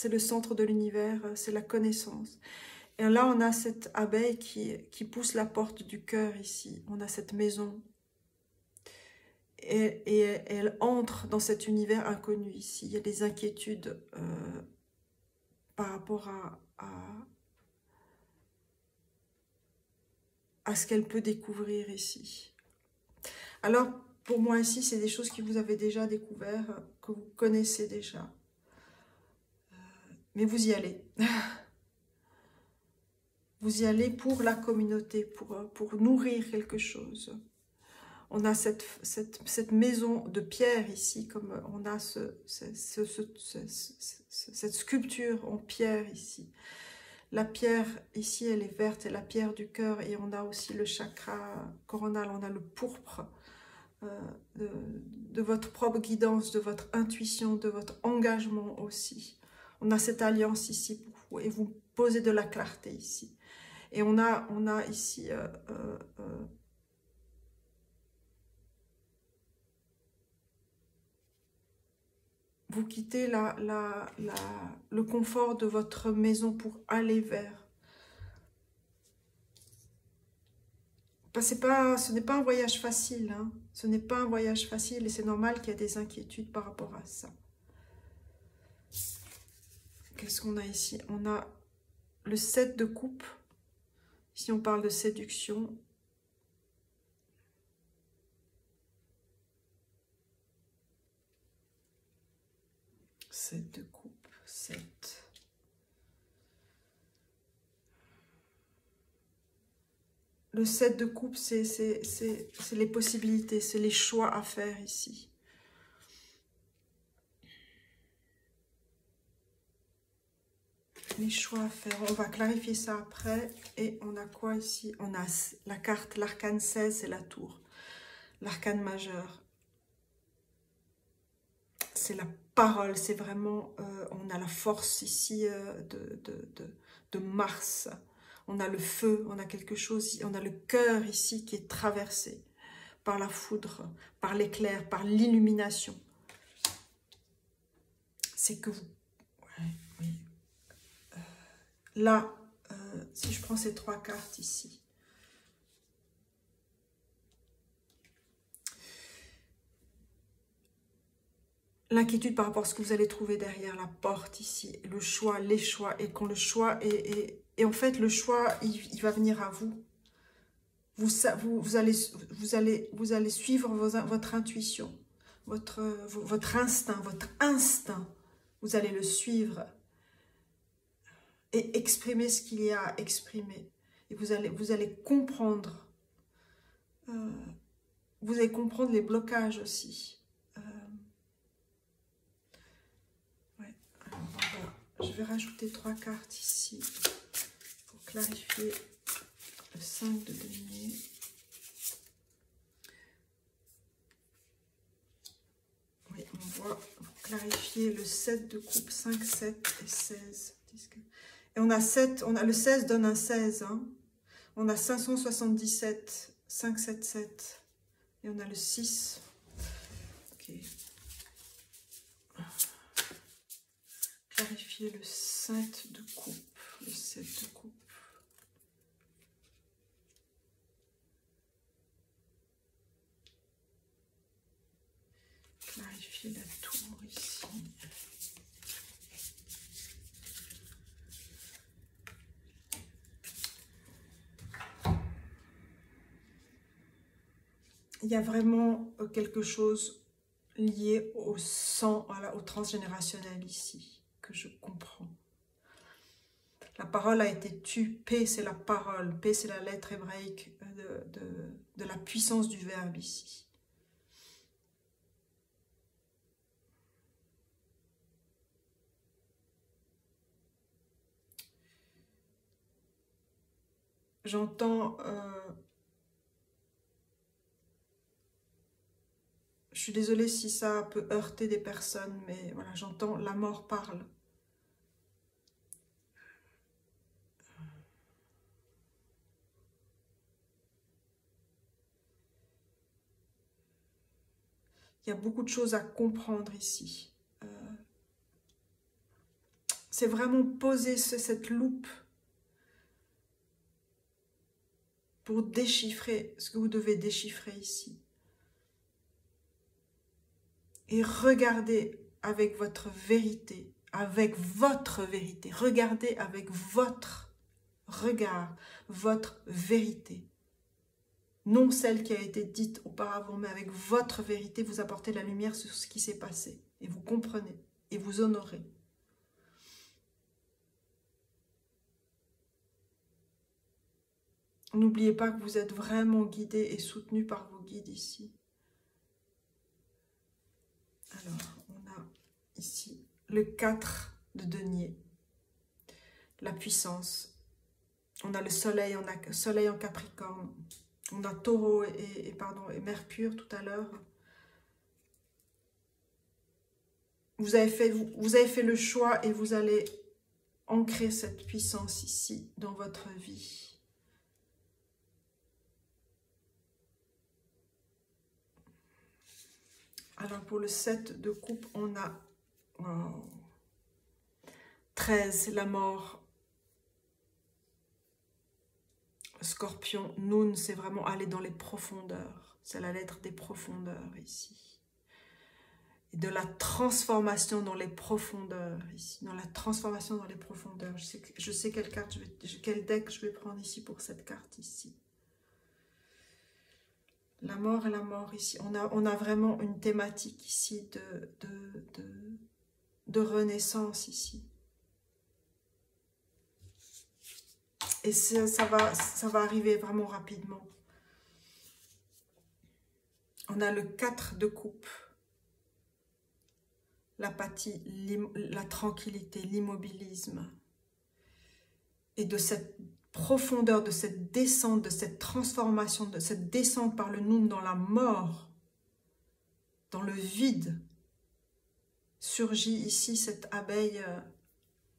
le centre de l'univers, c'est la connaissance. Et là, on a cette abeille qui pousse la porte du cœur ici. On a cette maison. Et elle entre dans cet univers inconnu ici. Il y a des inquiétudes par rapport à ce qu'elle peut découvrir ici. Alors, pour moi ici, c'est des choses que vous avez déjà découvert, que vous connaissez déjà. Mais vous y allez. Vous y allez pour la communauté, pour nourrir quelque chose. On a cette maison de pierre ici, comme on a cette sculpture en pierre ici. La pierre ici, elle est verte, c'est la pierre du cœur, et on a aussi le chakra coronal, on a le pourpre de votre propre guidance, de votre intuition, de votre engagement aussi. On a cette alliance ici pour vous, et vous posez de la clarté ici. Et on a ici vous quittez le confort de votre maison pour aller vers. Ce n'est pas un voyage facile, hein. Ce n'est pas un voyage facile, et c'est normal qu'il y ait des inquiétudes par rapport à ça. Qu'est-ce qu'on a ici? On a le 7 de coupe. Ici, on parle de séduction. Sept de coupe, 7. Le 7 de coupe, c'est les possibilités, c'est les choix à faire ici. Les choix à faire, on va clarifier ça après. Et on a quoi ici? On a la carte, l'arcane 16, c'est la tour. L'arcane majeur, c'est la parole, c'est vraiment, on a la force ici de Mars. On a le feu, on a quelque chose, on a le cœur ici qui est traversé par la foudre, par l'éclair, par l'illumination. C'est que vous... Ouais, oui. Là, si je prends ces 3 cartes ici, l'inquiétude par rapport à ce que vous allez trouver derrière la porte ici, le choix, les choix, et quand le choix et en fait le choix, il va venir à vous. Vous allez suivre votre intuition, votre instinct, vous allez le suivre et exprimer ce qu'il y a à exprimer. Et vous allez comprendre, vous allez comprendre les blocages aussi. Ouais. Alors, je vais rajouter 3 cartes ici pour clarifier le 5 de denier. Oui, on voit clarifier le 7 de coupe, 5, 7 et 16. Et on a 7, le 16 donne un 16. Hein. On a 577, 577. Et on a le 6. Ok. Clarifier le 7 de coupe. Le 7 de coupe. Clarifier la tour ici. Il y a vraiment quelque chose lié au sang, au transgénérationnel ici, que je comprends. La parole a été tue. P, c'est la parole. P, c'est la lettre hébraïque de la puissance du verbe ici. J'entends... je suis désolée si ça peut heurter des personnes, mais voilà, j'entends la mort parle. Il y a beaucoup de choses à comprendre ici. C'est vraiment poser cette loupe pour déchiffrer ce que vous devez déchiffrer ici. Et regardez avec votre vérité, regardez avec votre regard, votre vérité. Non celle qui a été dite auparavant, mais avec votre vérité, vous apportez la lumière sur ce qui s'est passé. Et vous comprenez, et vous honorez. N'oubliez pas que vous êtes vraiment guidé et soutenu par vos guides ici. Alors, on a ici le 4 de denier, la puissance. On a le soleil, soleil en Capricorne. On a Taureau et Mercure tout à l'heure. Vous avez fait le choix et vous allez ancrer cette puissance ici dans votre vie. Alors pour le 7 de coupe, on a 13, la mort. Scorpion, Noun, c'est vraiment aller dans les profondeurs. C'est la lettre des profondeurs ici. Et de la transformation dans les profondeurs ici. Dans la transformation dans les profondeurs. Je sais quel deck je vais prendre ici pour cette carte ici. La mort et la mort ici. On a vraiment une thématique ici de renaissance ici. Et ça va arriver vraiment rapidement. On a le 4 de coupe. L'apathie, la tranquillité, l'immobilisme. Et de cette profondeur, de cette descente, de cette transformation, de cette descente par le Noun dans la mort, dans le vide, surgit ici cette abeille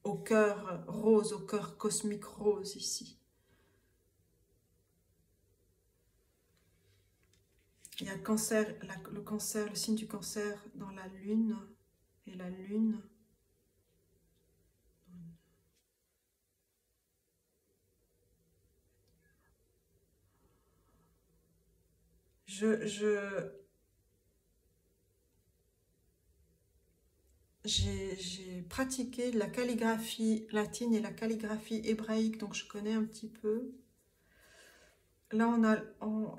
au cœur rose, au cœur cosmique rose ici. Il y a le cancer, le signe du cancer dans la lune, et la lune. J'ai pratiqué la calligraphie latine et la calligraphie hébraïque, donc je connais un petit peu. Là,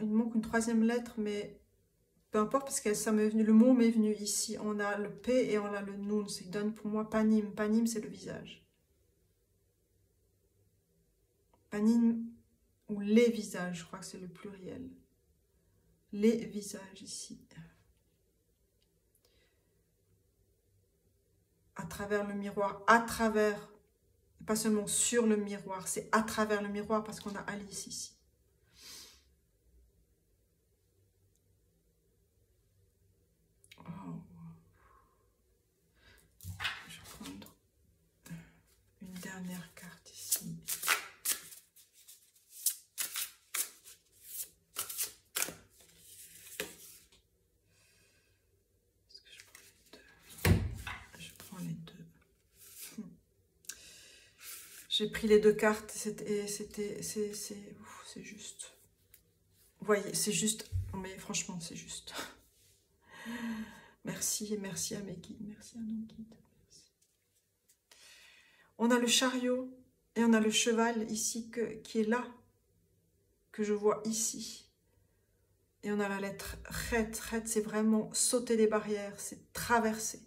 il manque une troisième lettre, mais peu importe, parce que ça m'est venu, le mot m'est venu ici. On a le P et on a le Noun, ça donne pour moi panim. Panim, c'est le visage. Panim, ou les visages, je crois que c'est le pluriel. Les visages ici. À travers le miroir, pas seulement sur le miroir, c'est à travers le miroir parce qu'on a Alice ici. Oh. Je vais prendre une dernière carte ici. J'ai pris les deux cartes et c'est juste. Vous voyez, c'est juste. Mais franchement, c'est juste. Merci et merci à mes guides. Merci à nos guides. Merci. On a le chariot et on a le cheval ici qui est là, que je vois ici. Et on a la lettre Chet. Chet, c'est vraiment sauter des barrières, c'est traverser.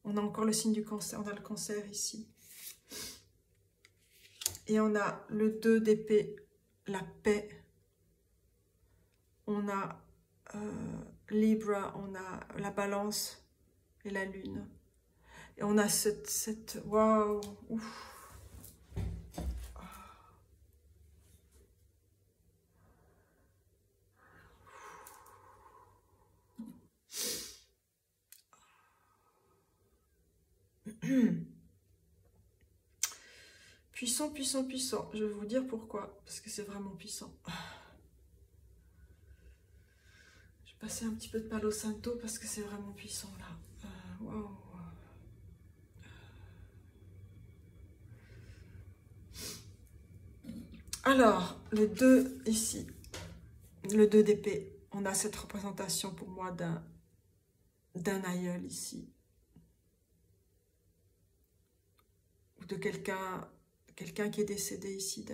On a encore le signe du cancer, on a le cancer ici. Et on a le 2 d'épée, la paix. On a Libra, on a la balance et la lune. Et on a cette waouh, ouf. Puissant, puissant, puissant. Je vais vous dire pourquoi. Parce que c'est vraiment puissant. passer un petit peu de Palo Santo parce que c'est vraiment puissant là. Wow. Alors, le 2 ici, le 2 d'épée, on a cette représentation pour moi d'un aïeul ici. Ou de quelqu'un qui est décédé ici,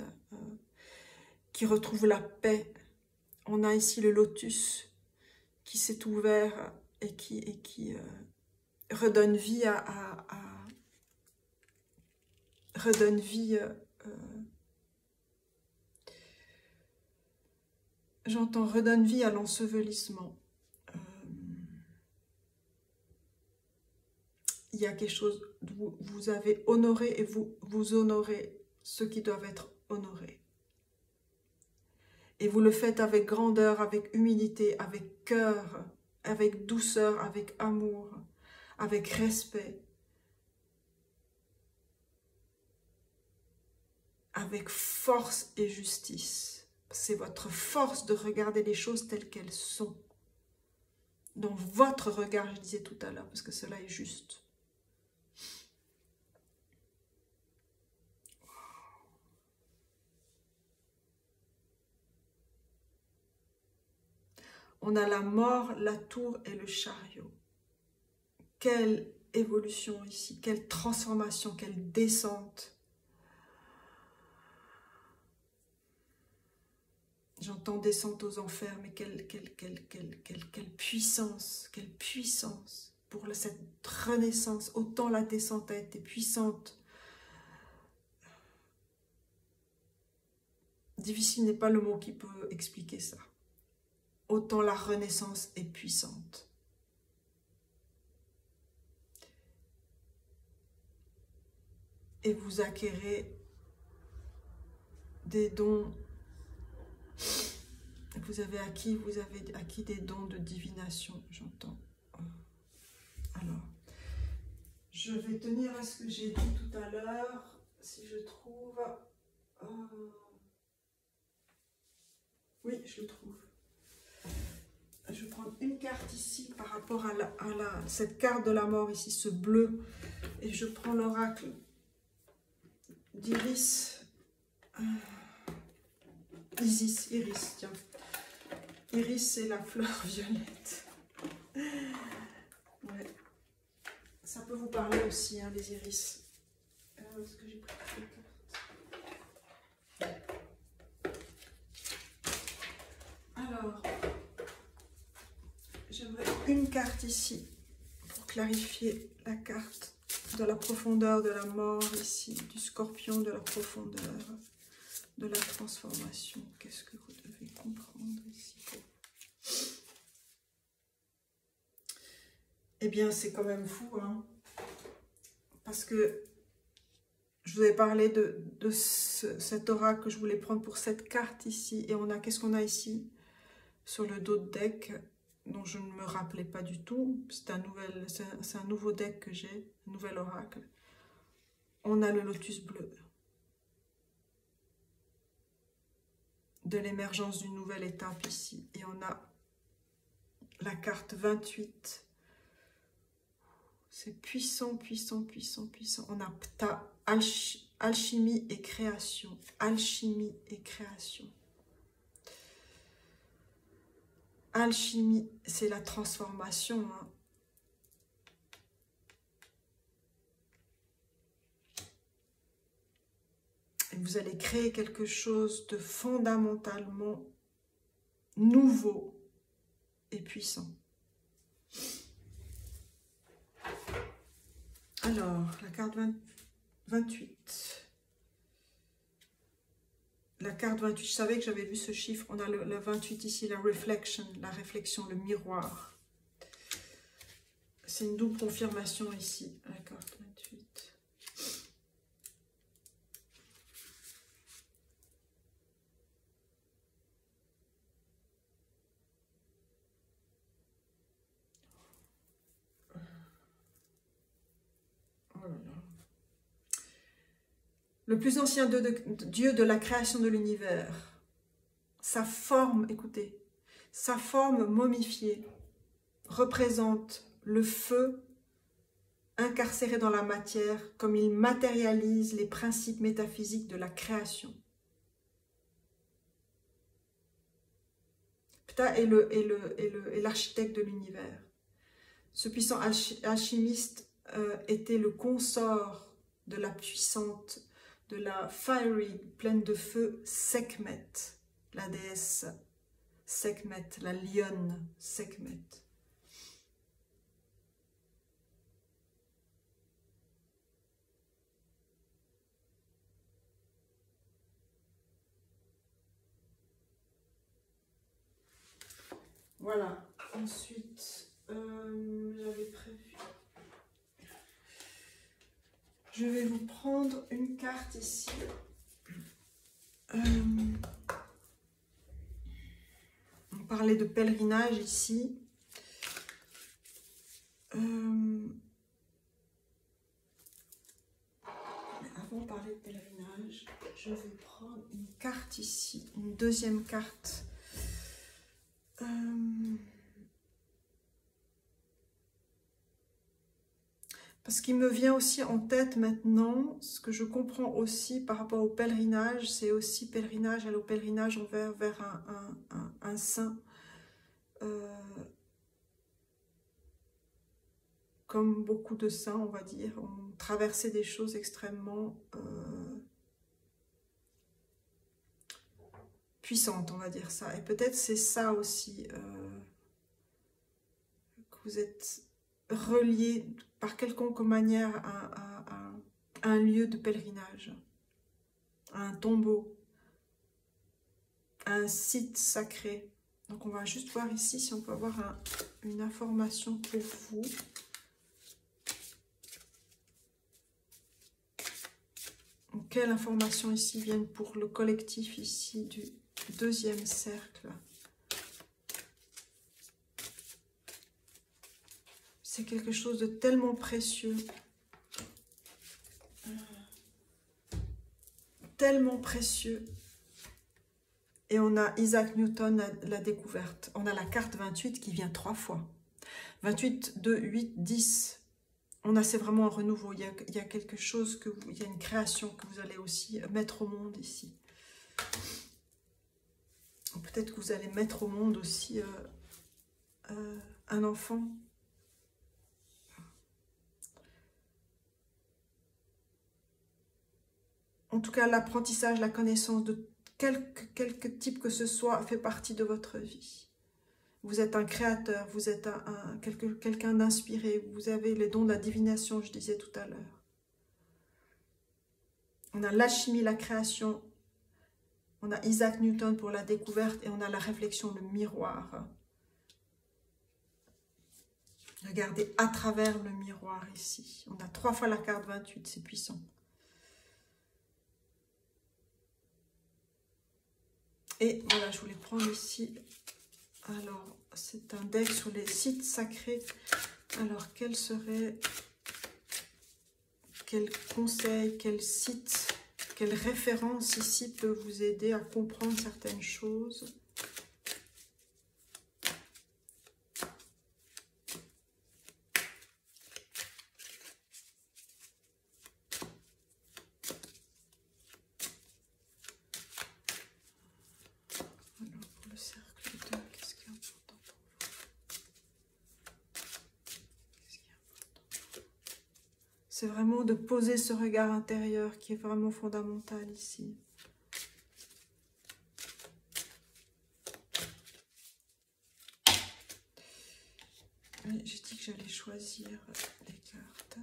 qui retrouve la paix. On a ici le lotus qui s'est ouvert et qui redonne vie redonne vie. J'entends redonne vie à l'ensevelissement. Il y a quelque chose, vous avez honoré et vous honorez ceux qui doivent être honorés. Et vous le faites avec grandeur, avec humilité, avec cœur, avec douceur, avec amour, avec respect, avec force et justice. C'est votre force de regarder les choses telles qu'elles sont. Dans votre regard, je disais tout à l'heure, parce que cela est juste. On a la mort, la tour et le chariot. Quelle évolution ici, quelle transformation, quelle descente. J'entends descente aux enfers, mais quelle puissance pour cette renaissance. Autant la descente a été puissante. Difficile n'est pas le mot qui peut expliquer ça. Autant la renaissance est puissante. Et vous acquérez des dons. Vous avez acquis des dons de divination, j'entends. Alors, je vais tenir à ce que j'ai dit tout à l'heure, si je trouve. Oui, je le trouve. Je vais prendre une carte ici par rapport à cette carte de la mort ici, ce bleu. Et je prends l'oracle d'Iris. Iris, tiens. Iris, c'est la fleur violette. Ouais. Ça peut vous parler aussi, hein, les iris. Est-ce que j'ai pris toutes les cartes? Alors, j'aimerais une carte ici pour clarifier la carte de la profondeur de la mort ici, du scorpion, de la profondeur, de la transformation. Qu'est-ce que vous devez comprendre ici? Eh bien, c'est quand même fou, hein, parce que je vous ai parlé de cet oracle que je voulais prendre pour cette carte ici. Et on a, qu'est-ce qu'on a ici? Sur le dos de deck, dont je ne me rappelais pas du tout. C'est un nouveau deck que j'ai, un nouvel oracle. On a le lotus bleu. De l'émergence d'une nouvelle étape ici. Et on a la carte 28. C'est puissant, puissant, puissant, puissant. On a Ptah, alchimie et création. Alchimie et création. Alchimie, c'est la transformation. Hein. Et vous allez créer quelque chose de fondamentalement nouveau et puissant. Alors, la carte 28. La carte 28, je savais que j'avais vu ce chiffre. On a le 28 ici, la reflection, la réflexion, le miroir. C'est une double confirmation ici, la carte 28. Oh là là. Le plus ancien Dieu de la création de l'univers, sa forme, écoutez, Sa forme momifiée représente le feu incarcéré dans la matière, comme il matérialise les principes métaphysiques de la création. Ptah est l'architecte de l'univers. Ce puissant alchimiste était le consort de la puissante, de la fiery, pleine de feu, Sekhmet, la déesse Sekhmet, la lionne Sekhmet. Voilà, ensuite, j'avais prévu. Je vais vous prendre une carte ici. On parlait de pèlerinage ici. Mais avant de parler de pèlerinage, je vais prendre une carte ici, une deuxième carte. Parce qu'il me vient aussi en tête maintenant, ce que je comprends aussi par rapport au pèlerinage, c'est aussi pèlerinage, aller au pèlerinage vers un saint. Comme beaucoup de saints, on va dire, ont traversé des choses extrêmement puissantes, on va dire ça. Et peut-être c'est ça aussi, que vous êtes relié par quelconque manière à un lieu de pèlerinage, à un tombeau, à un site sacré. Donc on va juste voir ici si on peut avoir une information pour vous. Quelles informations ici viennent pour le collectif ici du deuxième cercle? C'est quelque chose de tellement précieux. Tellement précieux. Et on a Isaac Newton, la découverte. On a la carte 28 qui vient 3 fois. 28, 2, 8, 10. On a, c'est vraiment un renouveau. Il y a quelque chose, il y a une création que vous allez aussi mettre au monde ici. Peut-être que vous allez mettre au monde aussi un enfant. En tout cas, l'apprentissage, la connaissance de quelque type que ce soit fait partie de votre vie. Vous êtes un créateur, vous êtes quelqu'un d'inspiré, vous avez les dons de la divination, je disais tout à l'heure. On a l'alchimie, la création, on a Isaac Newton pour la découverte et on a la réflexion, le miroir. Regardez à travers le miroir ici. On a 3 fois la carte 28, c'est puissant. Et voilà, je voulais prendre ici. Alors, c'est un deck sur les sites sacrés. Alors, quel conseil, quel site, quelle référence ici peut vous aider à comprendre certaines choses? C'est vraiment de poser ce regard intérieur qui est vraiment fondamental ici. J'ai dit que j'allais choisir les cartes.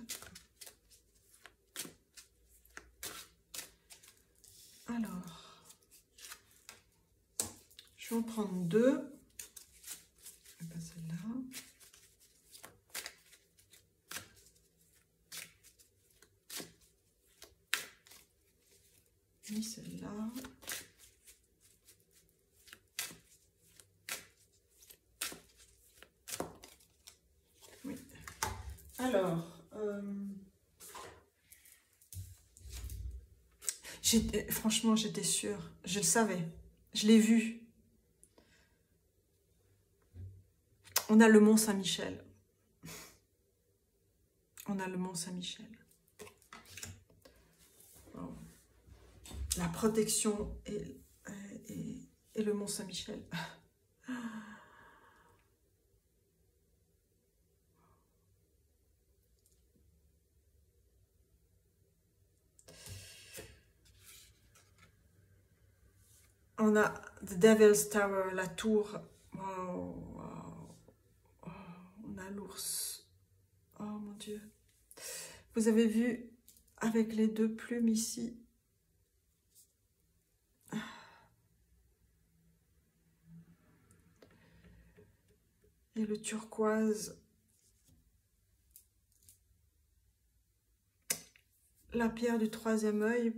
Alors, je vais en prendre 2. Pas celle-là. Et celle-là. Oui. Alors, franchement, j'étais sûre. Je le savais. Je l'ai vu. On a le Mont Saint-Michel. On a le Mont Saint-Michel. La protection et le Mont Saint-Michel. On a The Devil's Tower, la tour. Wow, wow. Oh, on a l'ours. Oh mon Dieu. Vous avez vu avec les deux plumes ici. Et le turquoise. La pierre du troisième œil.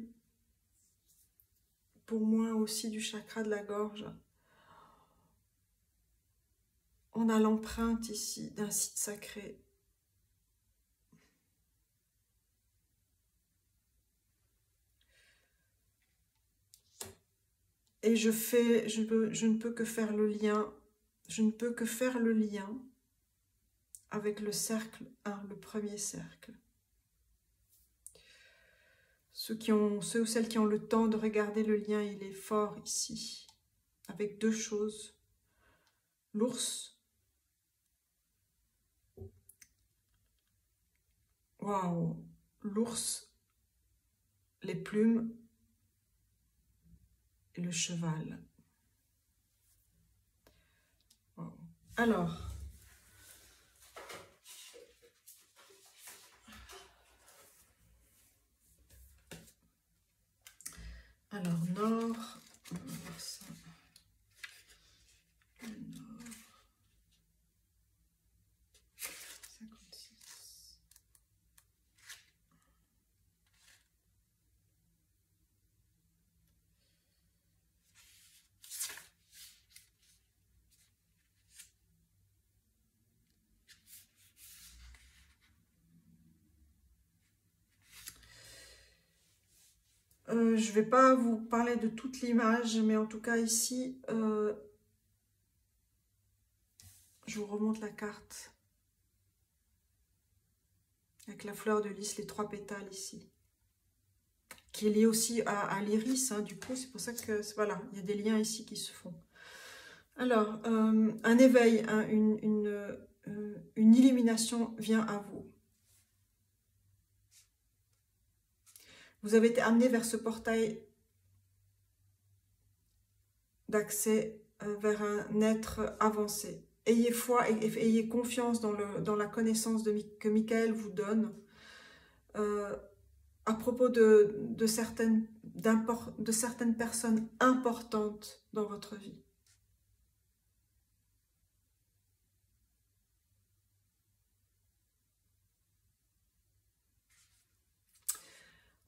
Pour moi aussi du chakra de la gorge. On a l'empreinte ici d'un site sacré. Et je ne peux que faire le lien. Je ne peux que faire le lien avec le cercle 1, le premier cercle. Ceux ou celles qui ont le temps de regarder le lien, il est fort ici. Avec deux choses. L'ours. Waouh! L'ours, les plumes et le cheval. Wow. Alors, nord, on va voir ça. Le nord, 56. Je ne vais pas vous parler de toute l'image, mais en tout cas ici, je vous remonte la carte. Avec la fleur de lys, les 3 pétales ici. Qui est lié aussi à l'iris, hein, du coup, c'est pour ça que, voilà, il y a des liens ici qui se font. Alors, un éveil, hein, une illumination vient à vous. Vous avez été amené vers ce portail d'accès vers un être avancé. Ayez foi et ayez confiance dans la connaissance que Michael vous donne à propos de certaines personnes importantes dans votre vie.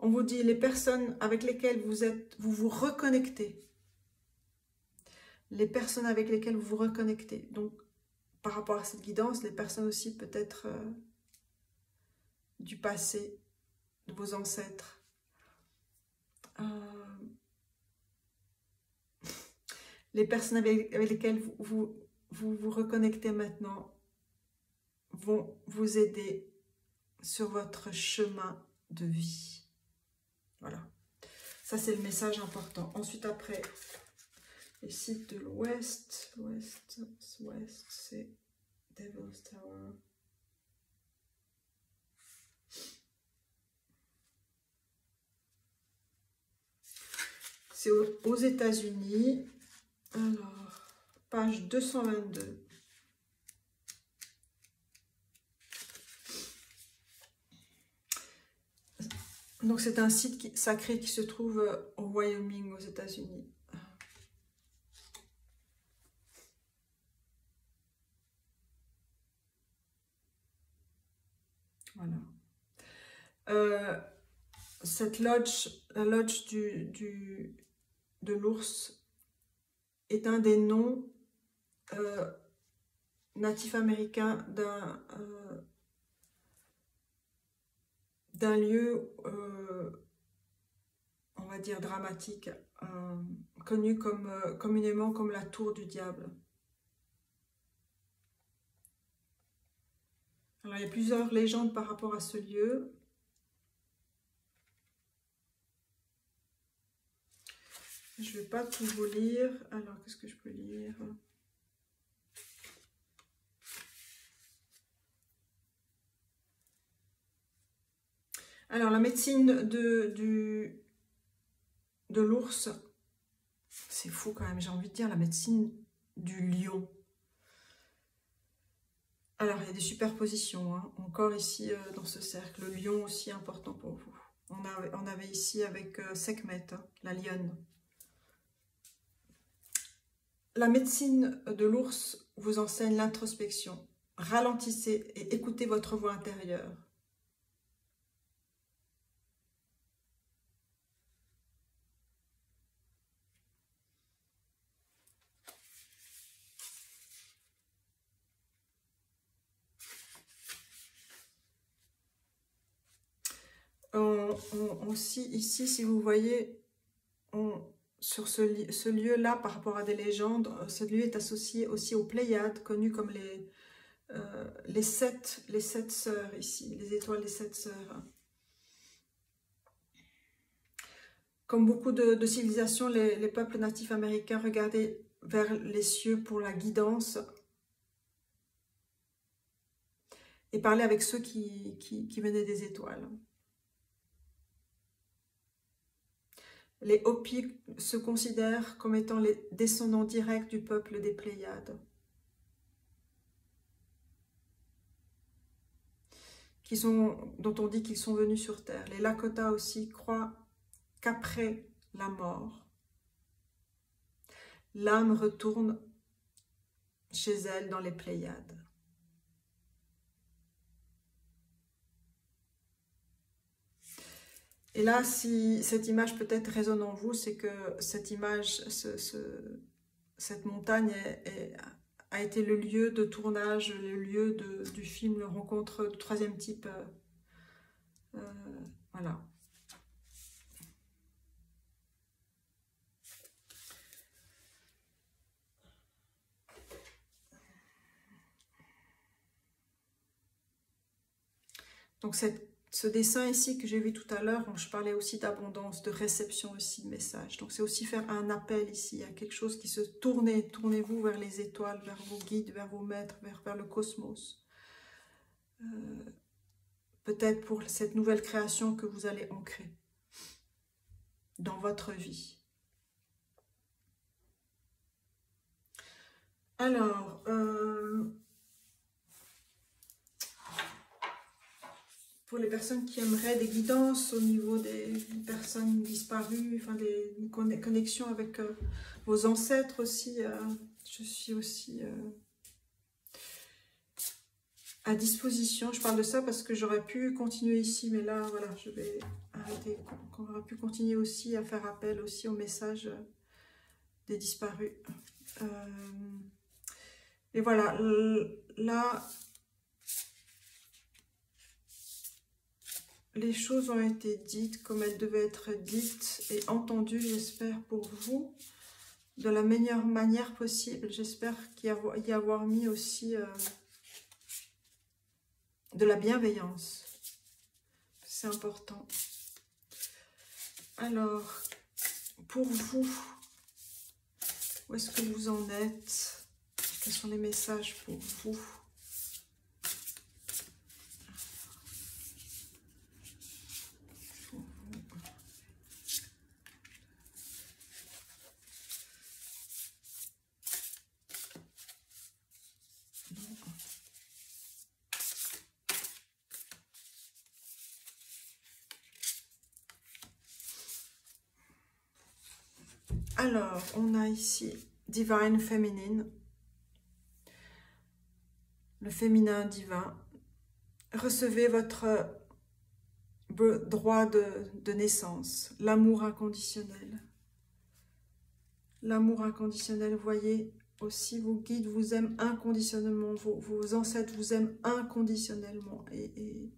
On vous dit les personnes avec lesquelles vous vous reconnectez. Les personnes avec lesquelles vous vous reconnectez. Donc, par rapport à cette guidance, les personnes aussi peut-être du passé, de vos ancêtres. Les personnes avec lesquelles vous reconnectez maintenant vont vous aider sur votre chemin de vie. Voilà. Ça, c'est le message important. Ensuite, après, les sites de l'Ouest. Ouest, c'est Devil's Tower. C'est aux États-Unis. Alors, page 222. Donc, c'est un site sacré qui se trouve au Wyoming, aux États-Unis. Voilà. Cette lodge, la lodge de l'ours, est un des noms natifs américains d'un lieu, on va dire, dramatique, connu communément comme la tour du diable. il y a plusieurs légendes par rapport à ce lieu. Je ne vais pas tout vous lire. Alors, qu'est-ce que je peux lire? Alors, la médecine de l'ours, c'est fou quand même, j'ai envie de dire la médecine du lion. Alors, il y a des superpositions, hein, encore ici dans ce cercle. Le lion aussi important pour vous. On avait ici avec Sekhmet, hein, la lionne. La médecine de l'ours vous enseigne l'introspection. Ralentissez et écoutez votre voix intérieure. Aussi, ici, si vous voyez, sur ce lieu-là, par rapport à des légendes, ce lieu est associé aussi aux Pléiades, connues comme les sept sœurs ici, les étoiles des 7 sœurs. Comme beaucoup de civilisations, les peuples natifs américains regardaient vers les cieux pour la guidance et parlaient avec ceux qui venaient des étoiles. Les Hopis se considèrent comme étant les descendants directs du peuple des Pléiades, dont on dit qu'ils sont venus sur Terre. Les Lakota aussi croient qu'après la mort, l'âme retourne chez elle dans les Pléiades. Et là, si cette image peut-être résonne en vous, c'est que cette image, cette montagne a été le lieu de tournage, le lieu du film Le Rencontre du troisième type. Voilà. Donc ce dessin ici que j'ai vu tout à l'heure, je parlais aussi d'abondance, de réception aussi de messages. Donc c'est aussi faire un appel ici à quelque chose qui se tournez-vous vers les étoiles, vers vos guides, vers vos maîtres, vers le cosmos. Peut-être pour cette nouvelle création que vous allez ancrer dans votre vie. Alors, pour les personnes qui aimeraient des guidances au niveau des personnes disparues, enfin des connexions avec vos ancêtres aussi, je suis aussi à disposition. Je parle de ça parce que j'aurais pu continuer ici, mais là, voilà, je vais arrêter. On aurait pu continuer aussi à faire appel aussi au message des disparus. Et voilà, là, les choses ont été dites comme elles devaient être dites et entendues, j'espère, pour vous, de la meilleure manière possible. J'espère y avoir mis aussi de la bienveillance. C'est important. Alors, pour vous, où est-ce que vous en êtes? Quels sont les messages pour vous? Alors, on a ici Divine Feminine, le féminin divin. Recevez votre droit de naissance, l'amour inconditionnel. L'amour inconditionnel, voyez, aussi vos guides vous aiment inconditionnellement, vos ancêtres vous aiment inconditionnellement. Et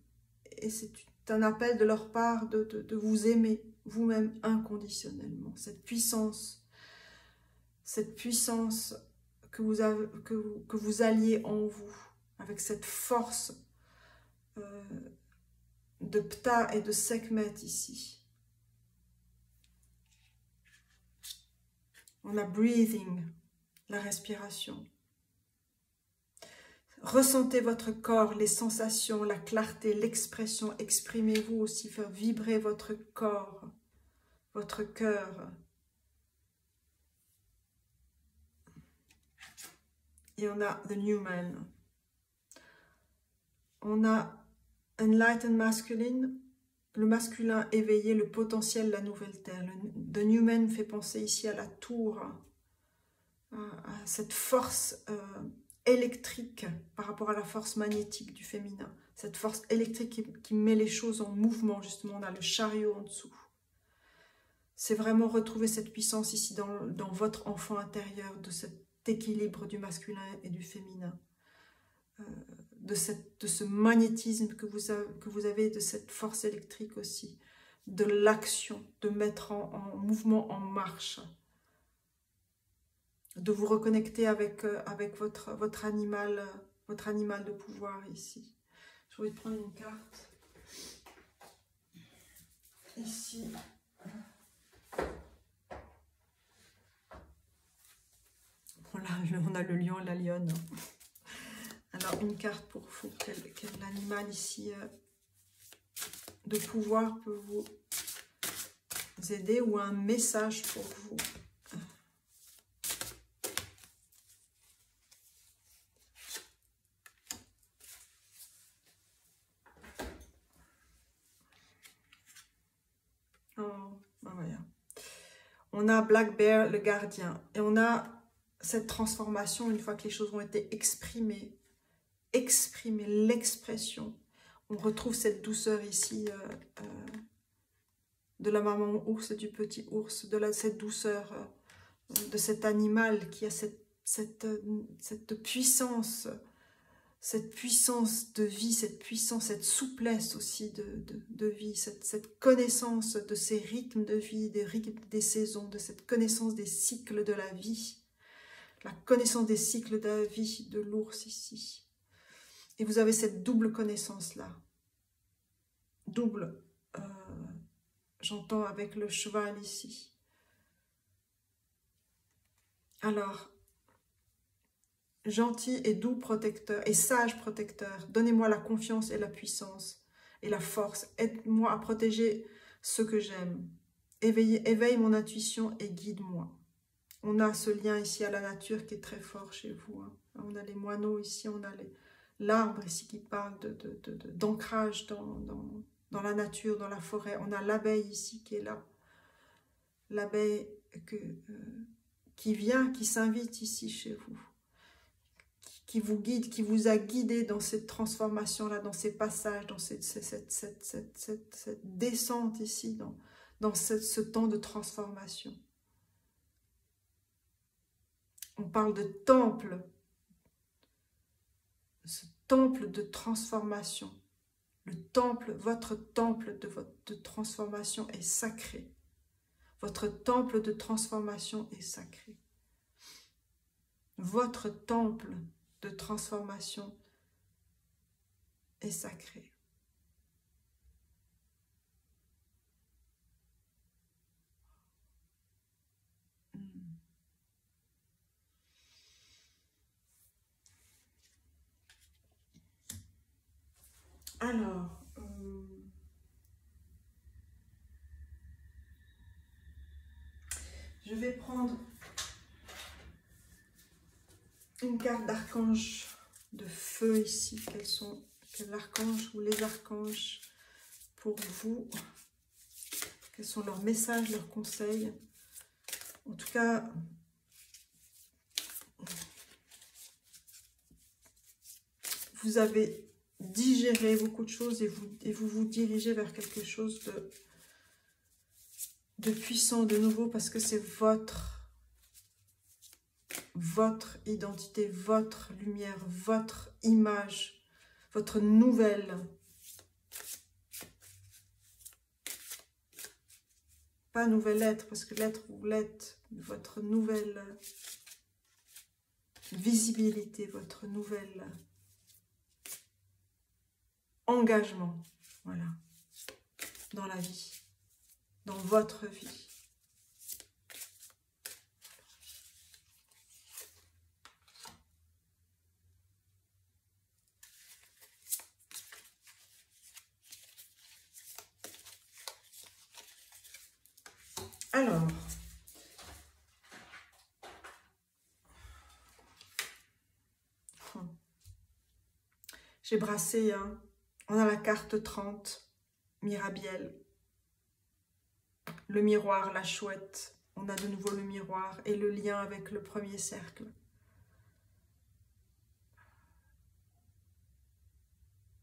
c'est un appel de leur part de vous aimer vous-même inconditionnellement. Cette puissance que vous alliez en vous, avec cette force de Ptah et de Sekhmet ici. On a breathing, la respiration. Ressentez votre corps, les sensations, la clarté, l'expression. Exprimez-vous aussi, faire vibrer votre corps, votre cœur. Et on a The New Man. On a Enlightened Masculine, le masculin éveillé, le potentiel, la nouvelle terre. The New Man fait penser ici à la tour, à cette force électrique par rapport à la force magnétique du féminin. Cette force électrique qui met les choses en mouvement, justement. On a le chariot en dessous. C'est vraiment retrouver cette puissance ici dans votre enfant intérieur, de cet équilibre du masculin et du féminin. De ce magnétisme que vous avez, de cette force électrique aussi, de l'action, de mettre en mouvement, en marche, de vous reconnecter avec votre animal de pouvoir ici. Je vais prendre une carte ici. On a le lion et la lionne. Alors, une carte pour vous. Quel animal ici de pouvoir peut vous aider, ou un message pour vous? Oh, ben voilà. On a Black Bear, le gardien. Et on a cette transformation, une fois que les choses ont été exprimées, l'expression. On retrouve cette douceur ici de la maman ours et du petit ours, cette douceur de cet animal qui a cette puissance de vie, cette puissance, cette souplesse aussi de vie, cette connaissance de ces rythmes de vie, des rythmes des saisons, de cette connaissance des cycles de la vie, la connaissance des cycles de la vie de l'ours ici. Et vous avez cette double connaissance-là. Double, j'entends avec le cheval ici. Alors, gentil et doux protecteur et sage protecteur, donnez-moi la confiance et la puissance et la force. Aide-moi à protéger ce que j'aime. Éveille mon intuition et guide-moi. On a ce lien ici à la nature qui est très fort chez vous. Hein. On a les moineaux ici, on a l'arbre ici qui parle d'ancrage dans la nature, dans la forêt. On a l'abeille ici qui est là. L'abeille qui vient, qui s'invite ici chez vous. Qui vous guide, qui vous a guidé dans cette transformation-là, dans ces passages, dans cette descente ici, dans ce temps de transformation. On parle de temple, ce temple de transformation. Le temple, votre temple de transformation est sacré. Votre temple de transformation est sacré. Votre temple de transformation est sacré. Alors, je vais prendre une carte d'archange de feu ici. Quel archange ou les archanges pour vous? Quels sont leurs messages, leurs conseils? En tout cas, vous avez digéré beaucoup de choses et vous vous dirigez vers quelque chose de puissant de nouveau, parce que c'est votre identité, votre lumière, votre image, votre nouvelle. Pas nouvelle être, parce que l'être, vous l'êtes, votre nouvelle visibilité, votre nouvelle engagement, voilà, dans la vie, dans votre vie. Alors, j'ai brassé, hein. On a la carte 30, Mirabiel, le miroir, la chouette, on a de nouveau le miroir et le lien avec le premier cercle.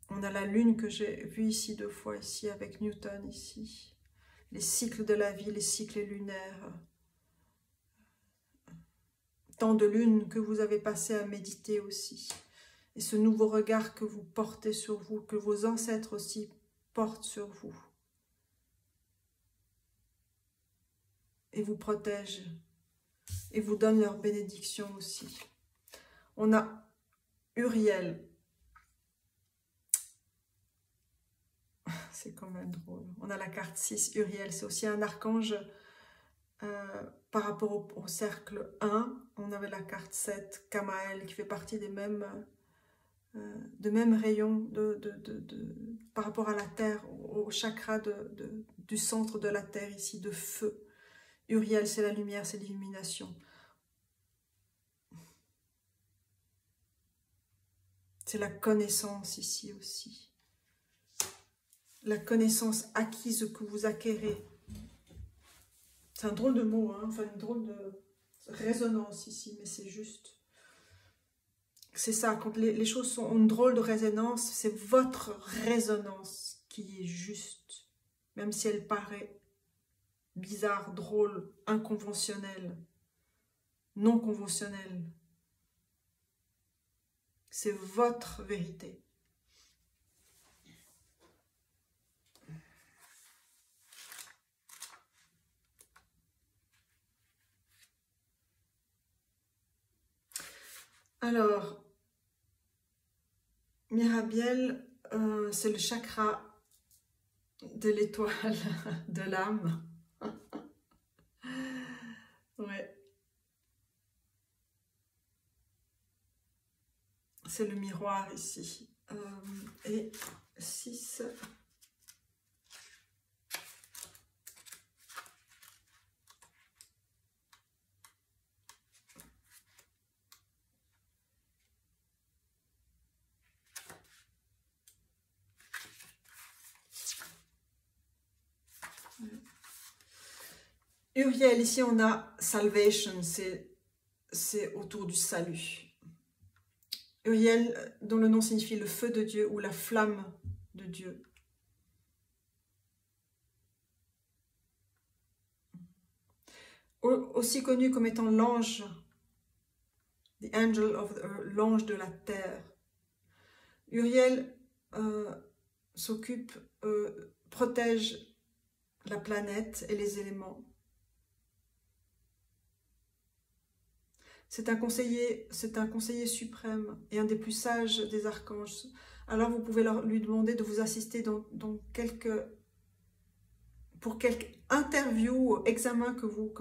On a la lune que j'ai vue ici 2 fois, ici avec Newton, ici. Les cycles de la vie, les cycles lunaires. Tant de lunes que vous avez passé à méditer aussi. Et ce nouveau regard que vous portez sur vous, que vos ancêtres aussi portent sur vous. Et vous protègent. Et vous donnent leur bénédiction aussi. On a Uriel. C'est quand même drôle. On a la carte 6, Uriel. C'est aussi un archange par rapport au cercle 1. On avait la carte 7, Kamael, qui fait partie des mêmes rayons par rapport à la terre, au chakra du centre de la terre ici, de feu. Uriel, c'est la lumière, c'est l'illumination. C'est la connaissance ici aussi. La connaissance acquise que vous acquérez. C'est un drôle de mot, hein, enfin une drôle de résonance ici, mais c'est juste. C'est ça, quand les choses ont une drôle de résonance, c'est votre résonance qui est juste. Même si elle paraît bizarre, drôle, inconventionnelle, non conventionnelle. C'est votre vérité. Alors, Mirabiel, c'est le chakra de l'étoile de l'âme. Ouais. C'est le miroir ici. Et 6. Uriel, ici on a Salvation, c'est autour du salut. Uriel, dont le nom signifie le feu de Dieu ou la flamme de Dieu. Aussi connu comme étant l'ange, the angel of the earth, l'ange de la terre. Uriel protège la planète et les éléments. C'est un conseiller suprême et un des plus sages des archanges. Alors vous pouvez lui demander de vous assister pour quelques interviews, examens que vous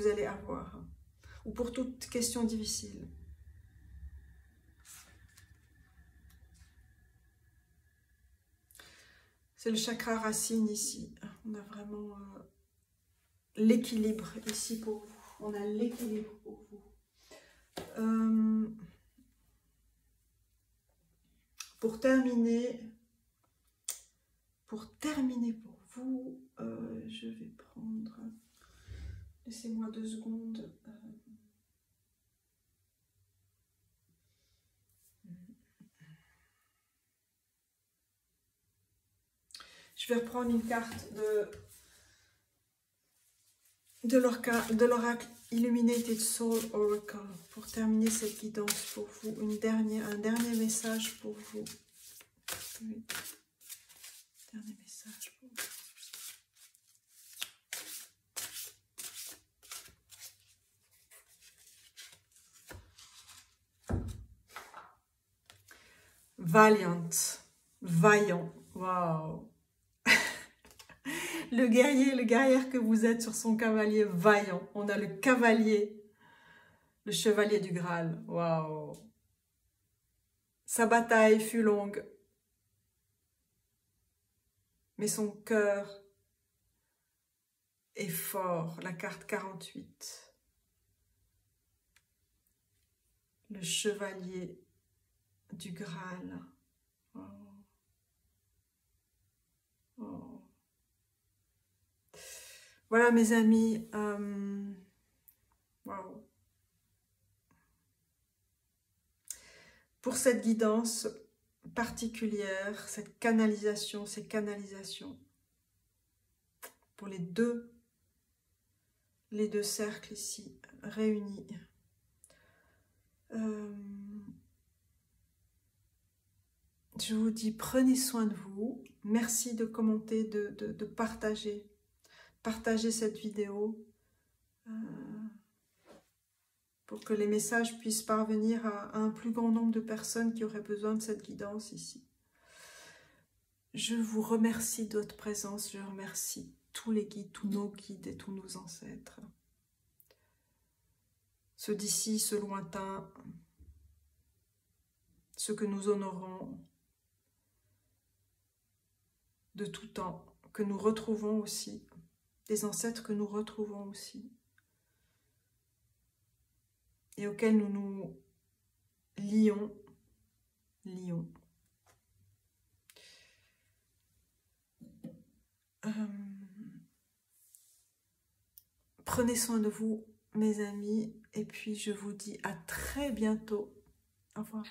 allez avoir, ou pour toute question difficile. C'est le chakra racine ici. On a vraiment l'équilibre ici pour vous. On a l'équilibre pour vous. Pour terminer pour vous, je vais prendre... Laissez-moi 2 secondes. Je vais reprendre une carte de l'oracle Illuminated Soul Oracle pour terminer cette guidance pour vous. Un dernier message pour vous. Oui. Dernier message pour vous. Valiant, vaillant, waouh. Le guerrier, le guerrière que vous êtes sur son cavalier vaillant. On a le cavalier, le chevalier du Graal, waouh. Sa bataille fut longue, mais son cœur est fort. La carte 48. Le chevalier du Graal. Oh. Oh. Voilà mes amis. Wow. Pour cette guidance particulière, cette canalisation, ces canalisations, pour les deux cercles ici réunis. Je vous dis, prenez soin de vous. Merci de commenter, de partager. Partagez cette vidéo pour que les messages puissent parvenir à un plus grand nombre de personnes qui auraient besoin de cette guidance ici. Je vous remercie de votre présence. Je remercie tous les guides, tous nos guides et tous nos ancêtres. Ceux d'ici, ceux lointains, ceux que nous honorons de tout temps, que nous retrouvons aussi, des ancêtres que nous retrouvons aussi, et auxquels nous nous lions. Prenez soin de vous, mes amis, et puis je vous dis à très bientôt. Au revoir.